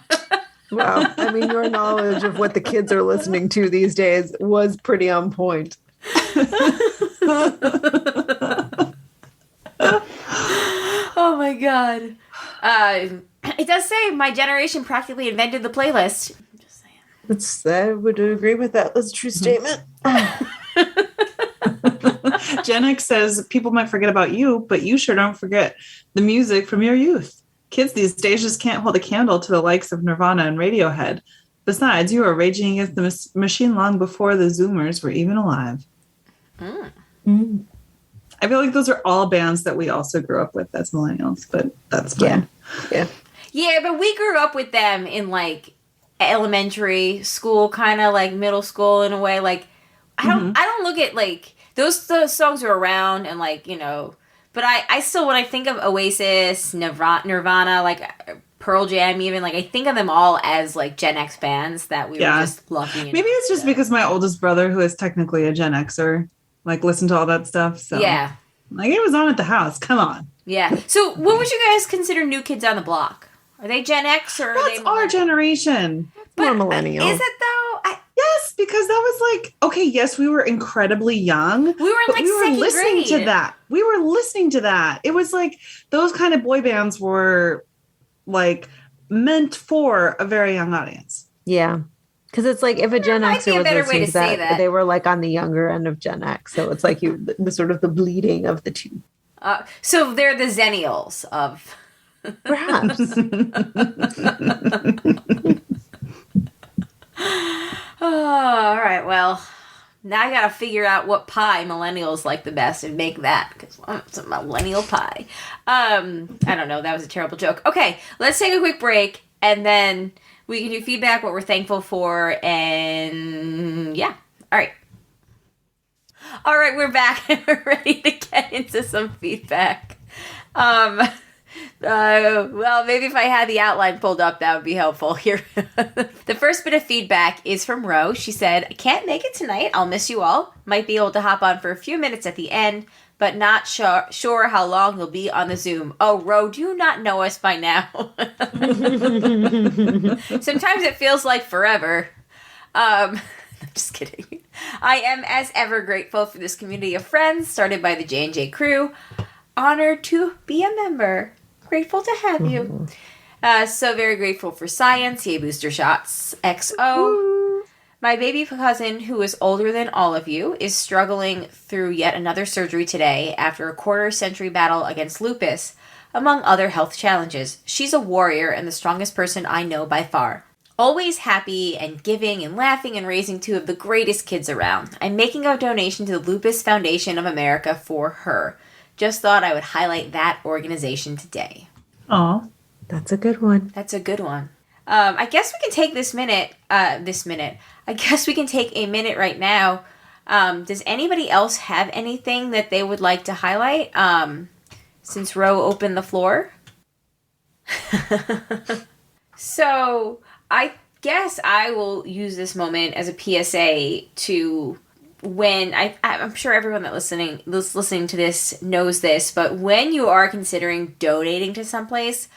Wow. I mean, your knowledge of what the kids are listening to these days was pretty on point. Oh my god. It does say my generation practically invented the playlist. I'm just saying. I would agree with that. That's a true statement. Gen X says people might forget about you, but you sure don't forget the music from your youth. Kids these days just can't hold a candle to the likes of Nirvana and Radiohead. Besides, you were raging against the machine long before the Zoomers were even alive. Mm. I feel like those are all bands that we also grew up with as millennials, but that's fine. Yeah, but we grew up with them in like elementary school, kind of like middle school in a way. Like I don't look at like those songs are around and like, you know, but I still, when I think of Oasis, Nirvana, like Pearl Jam, even, like I think of them all as like Gen X bands that we were just lucky. Maybe it's just because my oldest brother, who is technically a Gen Xer, like listened to all that stuff. So yeah, like it was on at the house. Come on. Yeah. So what would you guys consider New Kids on the Block? Are they Gen X or are That's they our generation? More millennial. Is it though? Yes, because that was like, okay, yes, we were incredibly young. We were in like we were second listening grade. to that. We were listening to that. It was like those kind of boy bands were like meant for a very young audience. Yeah. Because it's like if a Gen might Xer be a was better way listening to to say that, that. they were like on the younger end of Gen X. So it's like the sort of the bleeding of the two. So they're the Zennials of. Perhaps. Oh, all right. Well, now I gotta figure out what pie millennials like the best and make that because it's a millennial pie. I don't know. That was a terrible joke. Okay, let's take a quick break and then we can do feedback, what we're thankful for, and yeah. All right. All right, we're back and we're ready to get into some feedback. Well, maybe if I had the outline pulled up, that would be helpful here. The first bit of feedback is from Ro. She said, I can't make it tonight. I'll miss you all. Might be able to hop on for a few minutes at the end, but not sure how long you'll be on the Zoom. Oh, Ro, do you not know us by now? Sometimes it feels like forever. I'm just kidding. I am, as ever, grateful for this community of friends started by the J&J crew. honored to be a member. Grateful to have you. So very grateful for science. Yay, booster shots. XO. My baby cousin, who is older than all of you, is struggling through yet another surgery today after a quarter-century battle against lupus, among other health challenges. She's a warrior and the strongest person I know by far. Always happy and giving and laughing and raising two of the greatest kids around. I'm making a donation to the Lupus Foundation of America for her. Just thought I would highlight that organization today. Oh, that's a good one. That's a good one. I guess we can take I guess we can take a minute right now. Does anybody else have anything that they would like to highlight? Since Ro opened the floor. So I guess I will use this moment as a PSA to when I'm sure everyone that's listening to this knows this, but when you are considering donating to someplace,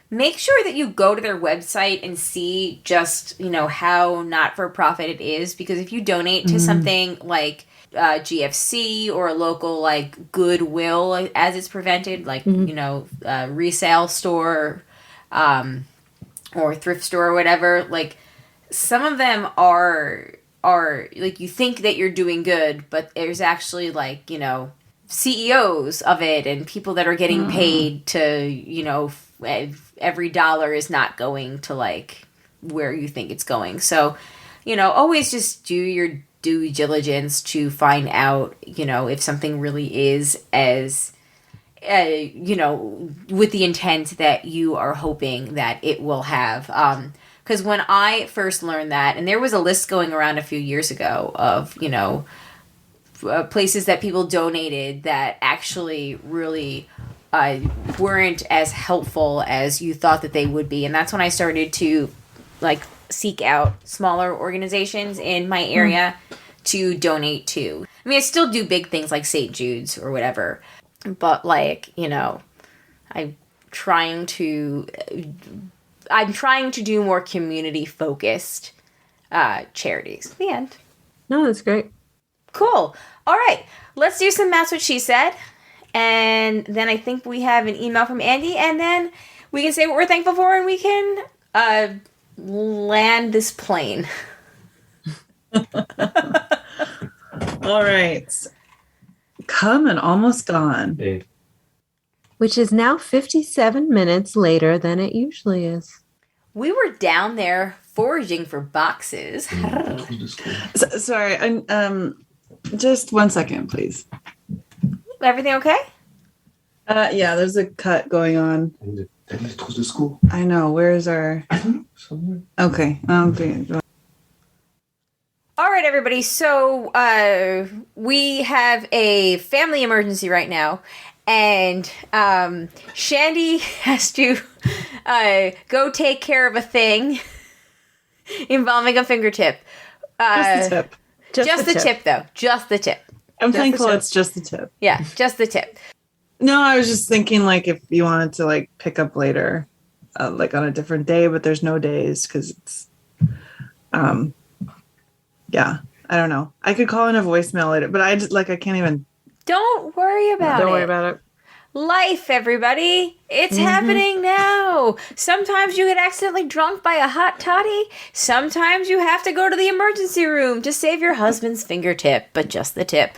make sure that you go to their website and see just, how not-for-profit it is, because if you donate to something like GFC or a local like Goodwill as it's prevented, like resale store or thrift store or whatever, like some of them are like you think that you're doing good, but there's actually like CEOs of it and people that are getting paid to every dollar is not going to like where you think it's going. So always just do your due diligence to find out, if something really is as, with the intent that you are hoping that it will have. Because when I first learned that, and there was a list going around a few years ago of, places that people donated that actually really weren't as helpful as you thought that they would be. And that's when I started to, seek out smaller organizations in my area to donate to. I mean, I still do big things like St. Jude's or whatever, but I'm trying to do more community focused charities. The end. No, that's great. Cool. All right, let's do some That's What She Said, and then I think we have an email from Andy, and then we can say what we're thankful for, and we can land this plane. all right. Come and almost gone. Hey. Which is now 57 minutes later than it usually is. We were down there foraging for boxes. Sorry, just 1 second, please. Everything okay? Yeah, there's a cut going on. I need to go to school. I know. Where's our? Somewhere. Okay. All right, everybody. So we have a family emergency right now, and Shandy has to go take care of a thing involving a fingertip. Just the tip. Just the tip, though. Just the tip. I'm thankful it's just the tip. Yeah, just the tip. No, I was just thinking if you wanted to pick up later, on a different day, but there's no days because it's, yeah, I don't know. I could call in a voicemail later, but I just I can't even. Don't worry about it. Don't worry about it. Life, everybody. It's happening now. Sometimes you get accidentally drunk by a hot toddy. Sometimes you have to go to the emergency room to save your husband's fingertip, but just the tip.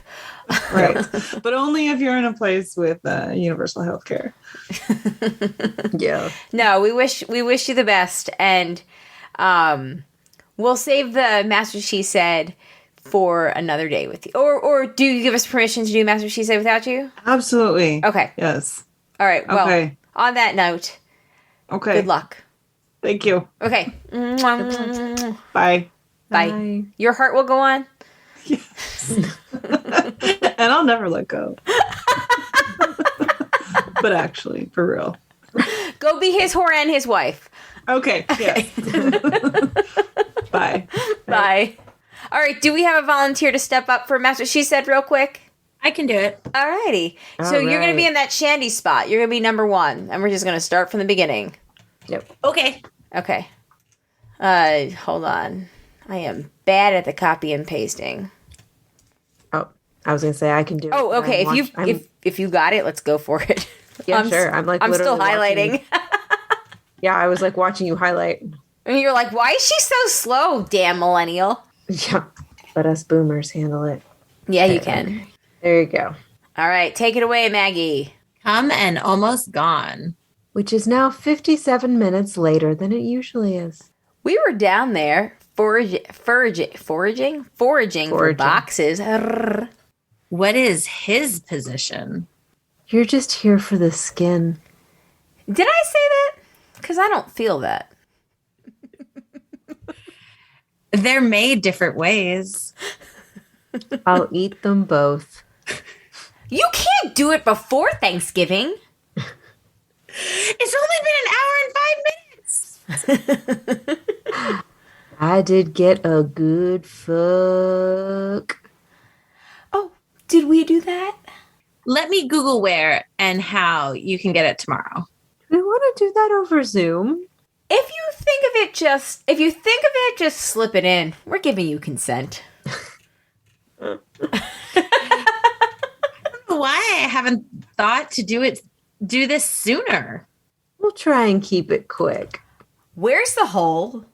Right. But only if you're in a place with universal health care. Yeah. No, we wish you the best, and we'll save the Master She Said for another day with you. Or do you give us permission to do Master She Said without you? Absolutely. Okay. Yes. All right. Well, okay. On that note, okay. Good luck. Thank you. Okay. Bye. Bye. Bye. Your heart will go on. Yes. And I'll never let go. But actually, for real. Go be his whore and his wife. Okay. Yes. Bye. Bye. All right. Do we have a volunteer to step up for Master She Said real quick? I can do it. All righty. So you're going to be in that Shandy spot. You're going to be number 1. And we're just going to start from the beginning. Yep. Okay. Okay. Hold on. I am bad at the copy and pasting. Oh. I was gonna say I can do it. Oh, okay. If you got it, let's go for it. Yeah, sure. I'm still highlighting. Yeah, I was like watching you highlight. And you're like, why is she so slow, damn millennial? Yeah, let us boomers handle it. Yeah, you can. There you go. All right, take it away, Maggie. Come and almost gone. Which is now 57 minutes later than it usually is. We were down there foraging for boxes. What is his position? You're just here for the skin. Did I say that? Because I don't feel that. They're made different ways. I'll eat them both. You can't do it before Thanksgiving. It's only been an hour and 5 minutes. I did get a good fuck. Oh, did we do that? Let me Google where and how you can get it tomorrow. We want to do that over Zoom. If you think of it, just slip it in. We're giving you consent. I don't know why I haven't thought to do this sooner. We'll try and keep it quick. Where's the hole?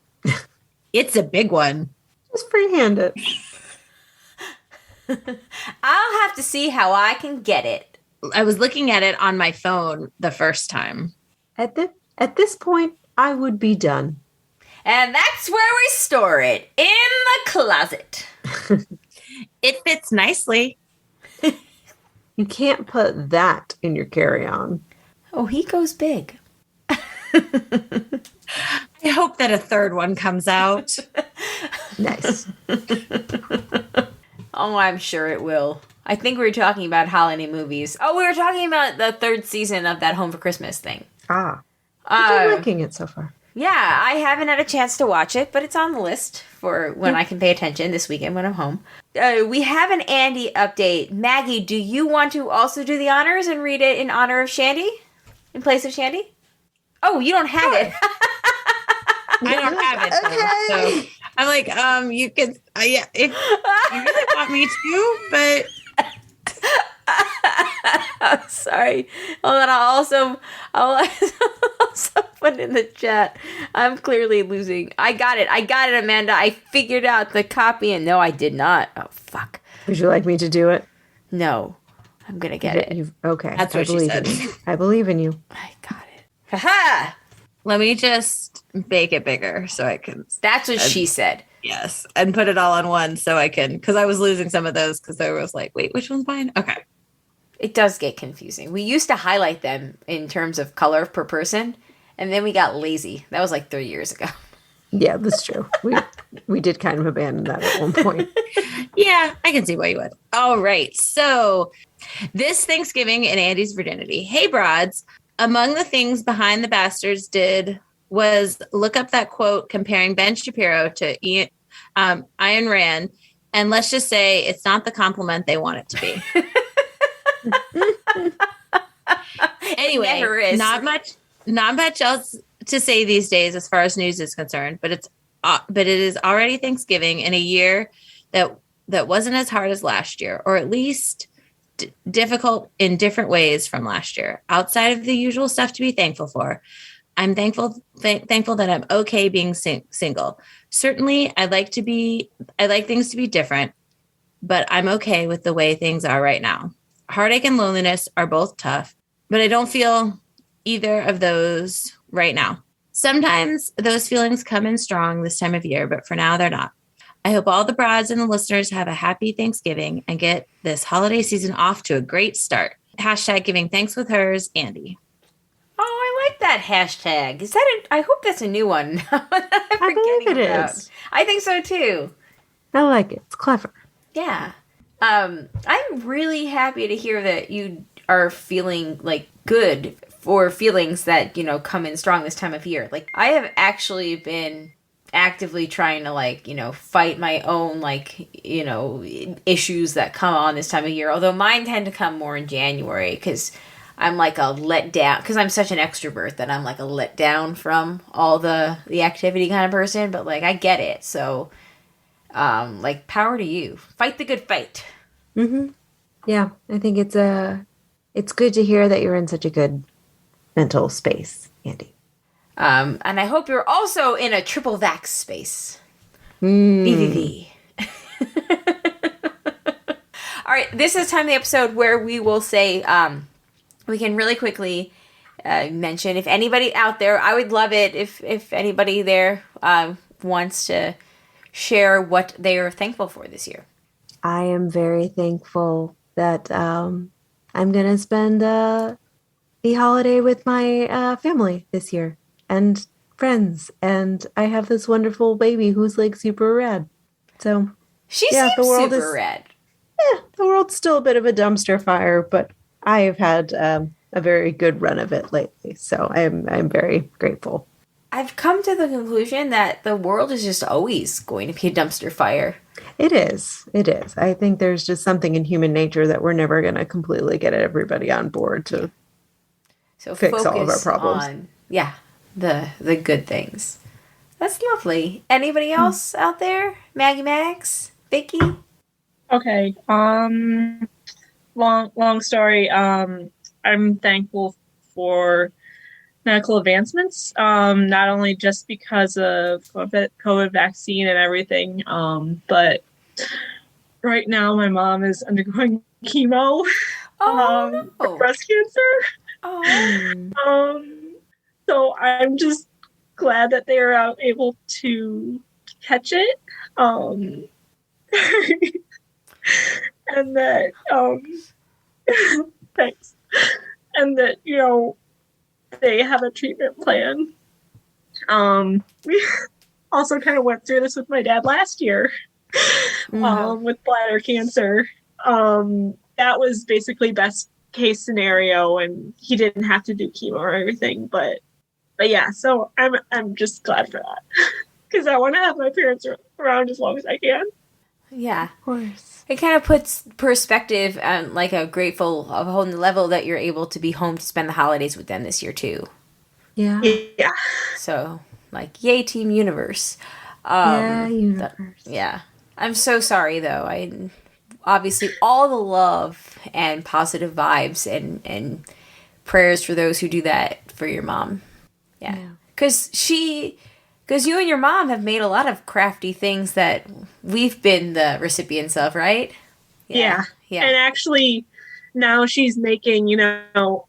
It's a big one. Just freehand it. I'll have to see how I can get it. I was looking at it on my phone the first time. At this point, I would be done. And that's where we store it, in the closet. It fits nicely. You can't put that in your carry-on. Oh, he goes big. I hope that a third one comes out. Nice. Oh, I'm sure it will. I think we were talking about holiday movies. Oh, we were talking about the third season of that Home for Christmas thing. Ah. I'm liking it so far. Yeah, I haven't had a chance to watch it, but it's on the list for when I can pay attention this weekend when I'm home. We have an Andy update. Maggie, do you want to also do the honors and read it in honor of Shandy? In place of Shandy? Oh, you don't have it. I don't have it. Okay. So I'm like, you can, yeah, if you really want me to, but. I'm sorry. Hold on, I'll also put in the chat. I'm clearly losing. I got it, Amanda. I figured out the copy, and no, I did not. Oh, fuck. Would you like me to do it? No. I'm going to get it. Okay. That's what she said. I believe in you. I got it. Ha-ha! Let me just make it bigger so I can. That's what she said. Yes. And put it all on one so I can, because I was losing some of those because I was like, wait, which one's mine? Okay. It does get confusing. We used to highlight them in terms of color per person, and then we got lazy. That was like 3 years ago. Yeah, that's true. We did kind of abandon that at one point. Yeah, I can see why you would. All right. So this Thanksgiving in Andy's virginity. Hey, broads. Among the things Behind the Bastards did was look up that quote comparing Ben Shapiro to Ayn Rand, and let's just say it's not the compliment they want it to be. Anyway, not much else to say these days as far as news is concerned, but it is already Thanksgiving in a year that wasn't as hard as last year, or at least difficult in different ways from last year. Outside of the usual stuff to be thankful for, I'm thankful that I'm okay being single. Certainly, I like things to be different, but I'm okay with the way things are right now. Heartache and loneliness are both tough, but I don't feel either of those right now. Sometimes those feelings come in strong this time of year, but for now they're not. I hope all the broads and the listeners have a happy Thanksgiving and get this holiday season off to a great start. # giving thanks with hers, Andy. Oh, I like that hashtag. Is that I hope that's a new one. I believe it is. I think so too. I like it. It's clever. Yeah. I'm really happy to hear that you are feeling like good for feelings that, come in strong this time of year. Like, I have actually been actively trying to fight my own issues that come on this time of year. Although mine tend to come more in January because I'm like a letdown, because I'm such an extrovert that I'm like a letdown from all the activity kind of person. But I get it. So, power to you. Fight the good fight. Mm-hmm. Yeah, I think it's good to hear that you're in such a good mental space, Andy. And I hope you're also in a triple vax space. Mm. VVV. All right, this is the time of the episode where we will say, we can really quickly mention, if anybody out there, I would love it if anybody there wants to share what they are thankful for this year. I am very thankful that I'm going to spend the holiday with my family this year and friends. And I have this wonderful baby who's like super rad. So She seems super rad. Yeah, the world's still a bit of a dumpster fire, but I have had a very good run of it lately. So I'm very grateful. I've come to the conclusion that the world is just always going to be a dumpster fire. It is. It is. I think there's just something in human nature that we're never going to completely get everybody on board to fix all of our problems. On, the good things. That's lovely. Anybody else out there? Maggie Mags? Vicki? Okay. Long story. I'm thankful for medical advancements, not only just because of COVID vaccine and everything, but right now my mom is undergoing chemo for breast cancer. So I'm just glad that they are able to catch it. And that thanks. And that, they have a treatment plan. We also kind of went through this with my dad last year, with bladder cancer. That was basically best case scenario, and he didn't have to do chemo or everything. But yeah, so I'm just glad for that because I want to have my parents around as long as I can. Yeah, of course. It kind of puts perspective on like a grateful of a whole new level that you're able to be home to spend the holidays with them this year too. Yeah. Yeah. So like, yay, Team Universe. Universe. Yeah. I'm so sorry though. I obviously all the love and positive vibes and prayers for those who do that for your mom. Yeah. Because you and your mom have made a lot of crafty things that we've been the recipients of, right? Yeah. And actually, now she's making,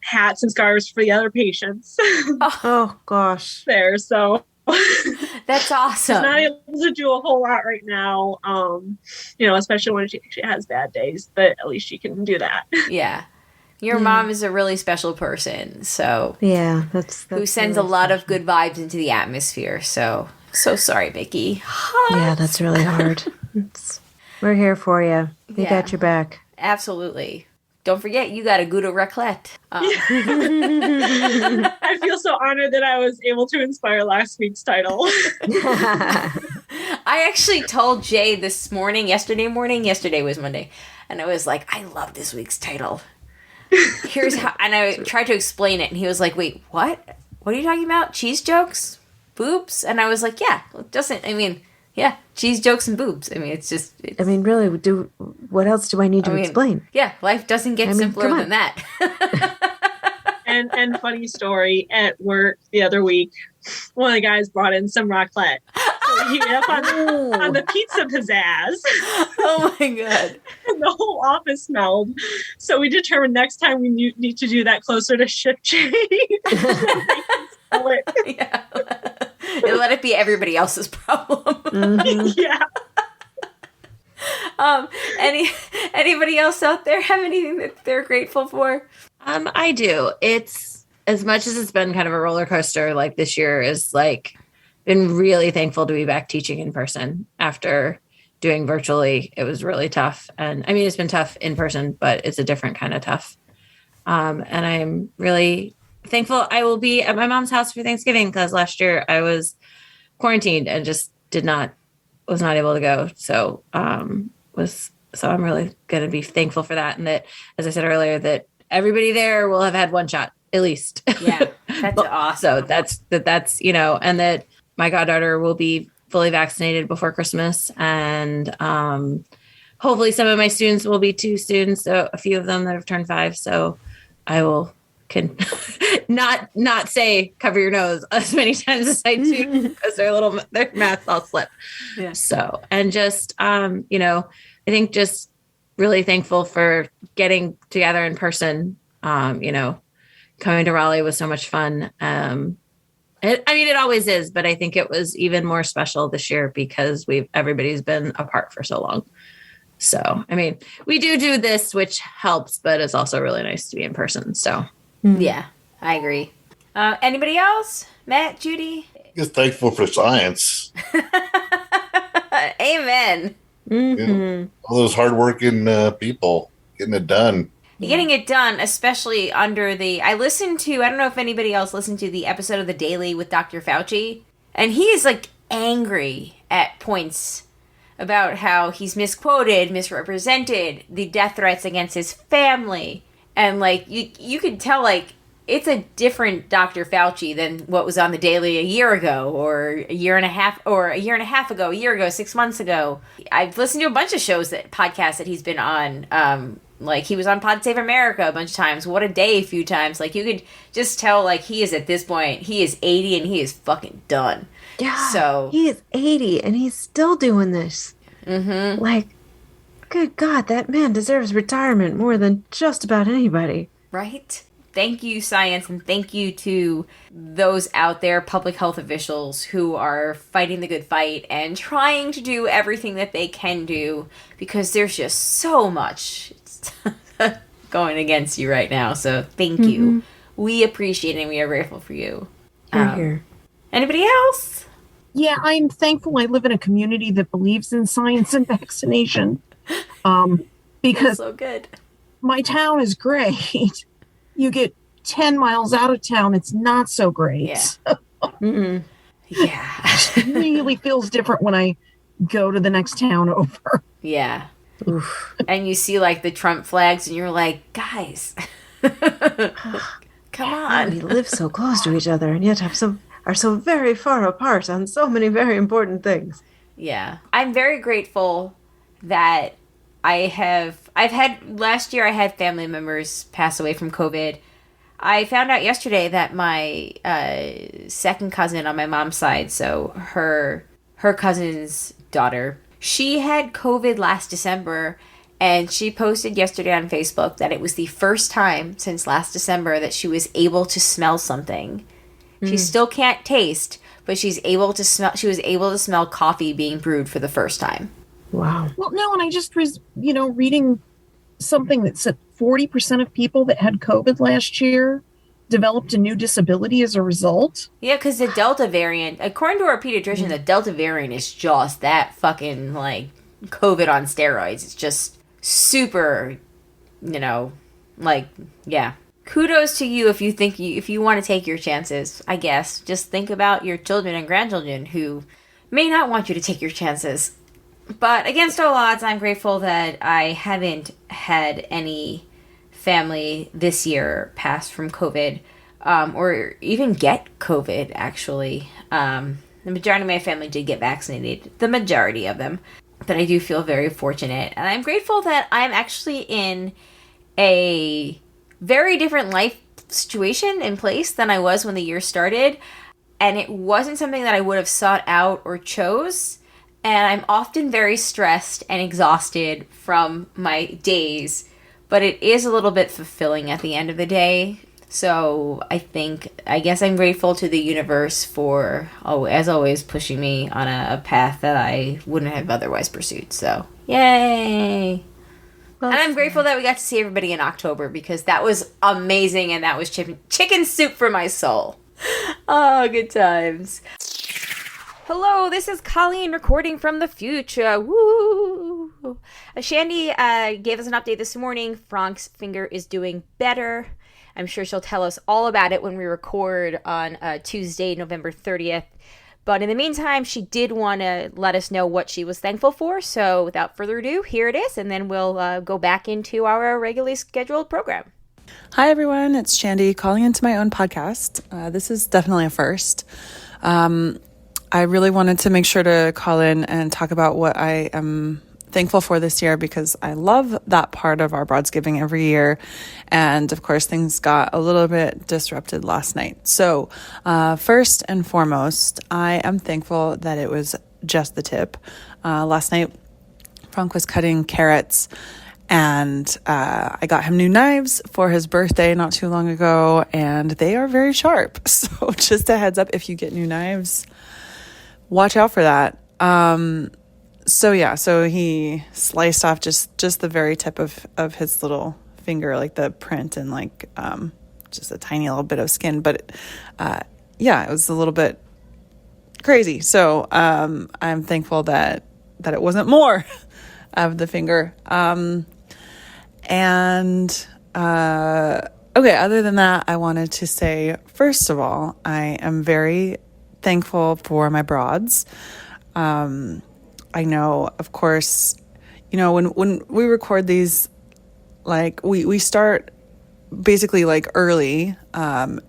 hats and scarves for the other patients. Oh gosh. There, so that's awesome. She's not able to do a whole lot right now, especially when she has bad days, but at least she can do that. Yeah. Your mom is a really special person, so yeah, that's who sends really a lot special. of good vibes into the atmosphere. So sorry, Vicki. Yeah, that's really hard. We're here for you. We got your back. Absolutely. Don't forget, you got a Gouda raclette. I feel so honored that I was able to inspire last week's title. I actually told Jay yesterday was Monday, and I was like, I love this week's title. Here's how, and I tried to explain it, and he was like, wait, what? What are you talking about? Cheese jokes? Boobs? And I was like, cheese jokes and boobs. I mean, it's just... really, what else do I need to explain? Yeah, life doesn't get simpler than that. And funny story, at work the other week, one of the guys brought in some raclette. So he ended up on the pizza pizzazz. Oh my God. And the whole office smelled. So we determined next time we need to do that closer to shift change. Yeah. And let it be everybody else's problem. Mm-hmm. Yeah. Anybody else out there have anything that they're grateful for? I do. It's as much as it's been kind of a roller coaster, like this year is like been really thankful to be back teaching in person after doing virtually. It was really tough. And I mean, it's been tough in person, but it's a different kind of tough. And I'm really thankful I will be at my mom's house for Thanksgiving because last year I was quarantined and just was not able to go. So, I'm really going to be thankful for that. And that, as I said earlier, that everybody there will have had one shot at least. Yeah. That's awesome. So that's, and that my goddaughter will be fully vaccinated before Christmas. And, hopefully some of my students will be 2 soon. So a few of them that have turned 5. So I can not say cover your nose as many times as I do because their masks all slip. Yeah. So, and just, I think just really thankful for getting together in person. Coming to Raleigh was so much fun. It always is, but I think it was even more special this year because everybody's been apart for so long. So, we do this, which helps, but it's also really nice to be in person. So, yeah, I agree. Anybody else? Matt, Judy? Just thankful for science. Amen. Mm-hmm. All those hardworking people getting it done. Getting it done, especially under I don't know if anybody else listened to the episode of The Daily with Dr. Fauci, and he is like angry at points about how he's misquoted, misrepresented, the death threats against his family. And like you could tell like it's a different Dr. Fauci than what was on The Daily a year ago or a year and a half ago, a year ago, 6 months ago. I've listened to a bunch of podcasts that he's been on. Like he was on Pod Save America a bunch of times. What a Day a few times. Like you could just tell like he is at this point, he is 80 and he is fucking done. Yeah. So he is 80 and he's still doing this. Mm-hmm. Like, good God, that man deserves retirement more than just about anybody. Right? Thank you, science, and thank you to those out there, public health officials who are fighting the good fight and trying to do everything that they can do because there's just so much going against you right now. So thank you. We appreciate it and we are grateful for you. Here. Anybody else? Yeah, I'm thankful I live in a community that believes in science and vaccination. Because so good. My town is great. You get 10 miles out of town, it's not so great. Yeah. Yeah. It really feels different when I go to the next town over. Yeah. Oof. And you see like the Trump flags and you're like, guys, come on. We live so close to each other and yet are so very far apart on so many very important things. Yeah. I'm very grateful that last year I had family members pass away from COVID. I found out yesterday that my second cousin on my mom's side, so her cousin's daughter, she had COVID last December, and she posted yesterday on Facebook that it was the first time since last December that she was able to smell something. She still can't taste, but she was able to smell coffee being brewed for the first time. Wow. Well, no, and I just was, reading something that said 40% of people that had COVID last year developed a new disability as a result. Yeah, because the Delta variant, according to our pediatrician, the Delta variant is just that fucking, like, COVID on steroids. It's just super, yeah. Kudos to you if you want to take your chances, I guess. Just think about your children and grandchildren who may not want you to take your chances. But against all odds, I'm grateful that I haven't had any family this year pass from COVID, or even get COVID, actually. The majority of my family did get vaccinated, the majority of them. But I do feel very fortunate. And I'm grateful that I'm actually in a very different life situation and place than I was when the year started. And it wasn't something that I would have sought out or chose. And I'm often very stressed and exhausted from my days, but it is a little bit fulfilling at the end of the day. So I guess I'm grateful to the universe for, as always, pushing me on a path that I wouldn't have otherwise pursued. So, yay! And I'm grateful that we got to see everybody in October because that was amazing and that was chicken soup for my soul. Oh, good times. Hello, this is Colleen recording from the future. Woo! Shandy gave us an update this morning. Frank's finger is doing better. I'm sure she'll tell us all about it when we record on Tuesday, November 30th. But in the meantime, she did want to let us know what she was thankful for. So without further ado, here it is. And then we'll go back into our regularly scheduled program. Hi, everyone. It's Shandy calling into my own podcast. This is definitely a first. I really wanted to make sure to call in and talk about what I am thankful for this year because I love that part of our Broadsgiving every year. And of course, things got a little bit disrupted last night. So first and foremost, I am thankful that it was just the tip. Last night, Frank was cutting carrots, and I got him new knives for his birthday not too long ago, and they are very sharp. So just a heads up, if you get new knives, watch out for that. So he sliced off just the very tip of his little finger, like the print, and like just a tiny little bit of skin. But it was a little bit crazy. So I'm thankful that it wasn't more of the finger. Other than that, I wanted to say, first of all, I am very thankful for my broads. I know, of course, when we record these, like we start basically like early on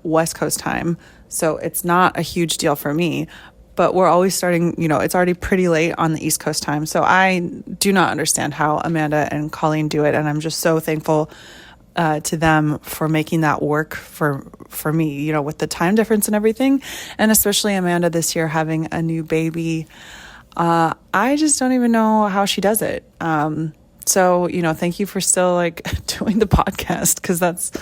West Coast time. So it's not a huge deal for me, but we're always starting, it's already pretty late on the East Coast time. So I do not understand how Amanda and Colleen do it. And I'm just so thankful to them for making that work for me, with the time difference and everything. And especially Amanda this year having a new baby. I just don't even know how she does it. So, thank you for still like doing the podcast, because that's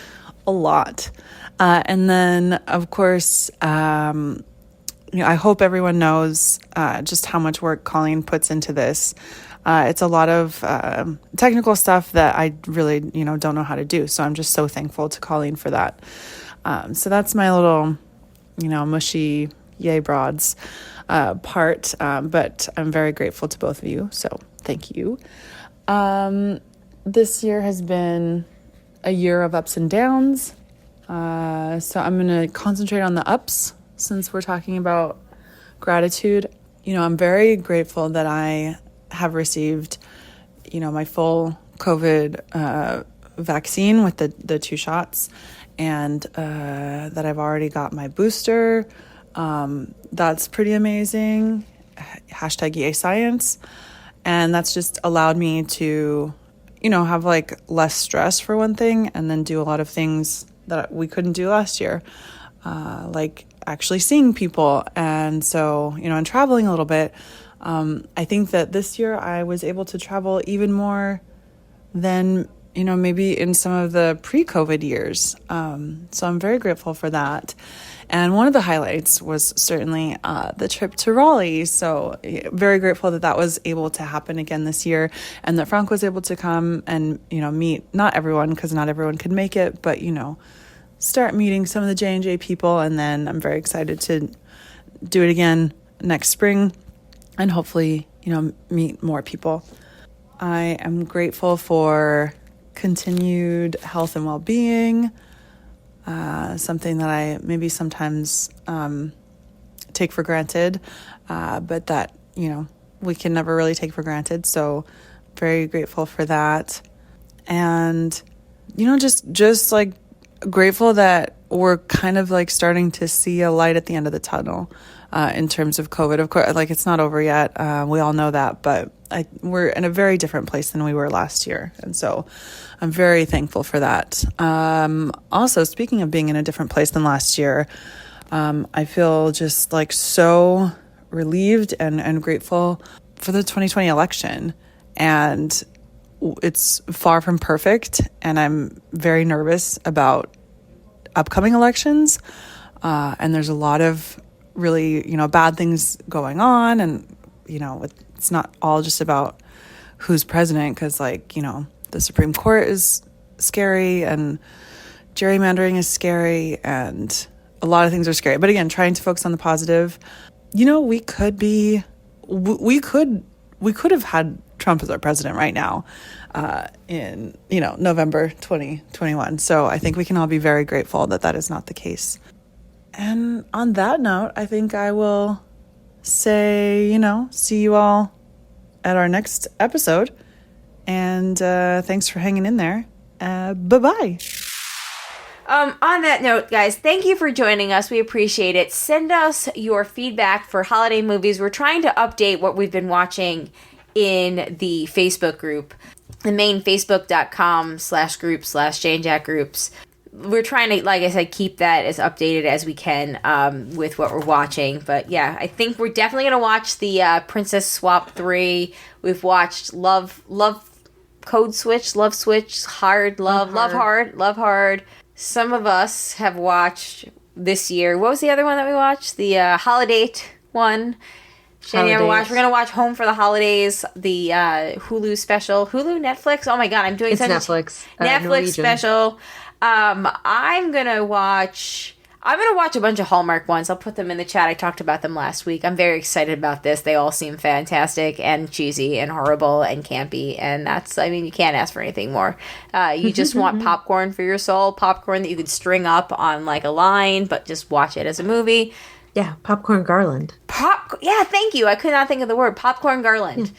a lot. And then, of course, I hope everyone knows just how much work Colleen puts into this. It's a lot of technical stuff that I really, don't know how to do. So I'm just so thankful to Colleen for that. So that's my little, mushy yay broads part. But I'm very grateful to both of you. So thank you. This year has been a year of ups and downs. So I'm going to concentrate on the ups since we're talking about gratitude. I'm very grateful that I have received, my full COVID vaccine with the 2 shots, and that I've already got my booster. That's pretty amazing. #EA Science. And that's just allowed me to, have like less stress for one thing, and then do a lot of things that we couldn't do last year, like actually seeing people. And so, and traveling a little bit. I think that this year I was able to travel even more than, maybe in some of the pre-COVID years. So I'm very grateful for that. And one of the highlights was certainly the trip to Raleigh. So very grateful that was able to happen again this year, and that Frank was able to come and, meet not everyone, because not everyone could make it, but, start meeting some of the J&J people. And then I'm very excited to do it again next spring and hopefully, meet more people. I am grateful for continued health and well-being, something that I maybe sometimes take for granted, but that, we can never really take for granted. So very grateful for that. And, just like grateful that we're kind of like starting to see a light at the end of the tunnel in terms of COVID. Of course, like it's not over yet. We all know that, but we're in a very different place than we were last year. And so I'm very thankful for that. Also, speaking of being in a different place than last year, I feel just like so relieved and grateful for the 2020 election. And it's far from perfect, and I'm very nervous about upcoming elections. And there's a lot of really, bad things going on, and, it's not all just about who's president, because the Supreme Court is scary, and gerrymandering is scary, and a lot of things are scary. But again, trying to focus on the positive. We could have had Trump as our president right now in, November 2021. So I think we can all be very grateful that is not the case. And on that note, I think I will say, see you all at our next episode. And thanks for hanging in there. Bye-bye. On that note, guys, thank you for joining us. We appreciate it. Send us your feedback for holiday movies. We're trying to update what we've been watching in the Facebook group, the main facebook.com/group/JaneJack groups. We're trying to, like I said, keep that as updated as we can with what we're watching. But yeah, I think we're definitely going to watch the Princess Swap 3. We've watched Love Code Switch, Love Switch, Hard, Love Hard. Some of us have watched this year. What was the other one that we watched? The Holiday one. Shandy never watched. We're going to watch Home for the Holidays, the Hulu special. Hulu? Netflix? Oh my God, I'm doing it's Netflix. Netflix Norwegian. Special. I'm gonna watch a bunch of Hallmark ones. I'll put them in the chat. I talked about them last week. I'm very excited about this. They all seem fantastic and cheesy and horrible and campy. And you can't ask for anything more. You just want popcorn for your soul. Popcorn that you could string up on like a line, but just watch it as a movie. Yeah, popcorn garland. Yeah, thank you. I could not think of the word. Popcorn garland.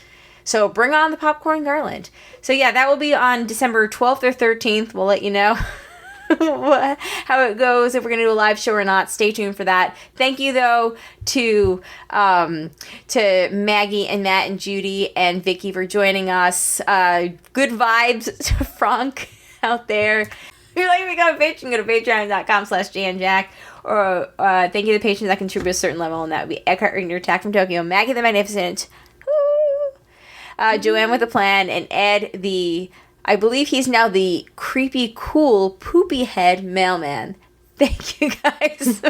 So bring on the popcorn garland. So yeah, that will be on December 12th or 13th. We'll let you know how it goes, if we're going to do a live show or not. Stay tuned for that. Thank you though to Maggie and Matt and Judy and Vicki for joining us. Good vibes to Frank out there. If you'd like to become a patron, go to patreon.com/JaneJack. Or thank you to the patrons that contribute a certain level, and that would be Eckhart Rigner, Attack from Tokyo, Maggie the Magnificent, Joanne with a Plan, and Ed I believe he's now the creepy, cool, poopy head mailman. Thank you, guys.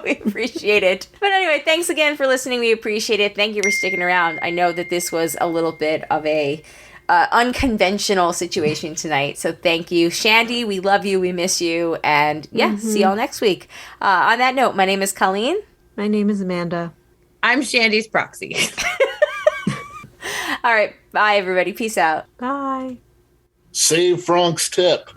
We appreciate it. But anyway, thanks again for listening. We appreciate it. Thank you for sticking around. I know that this was a little bit of a unconventional situation tonight. So thank you. Shandy, we love you. We miss you. And see y'all next week. On that note, my name is Colleen. My name is Amanda. I'm Shandy's proxy. All right. Bye, everybody. Peace out. Bye. Save Frank's tip.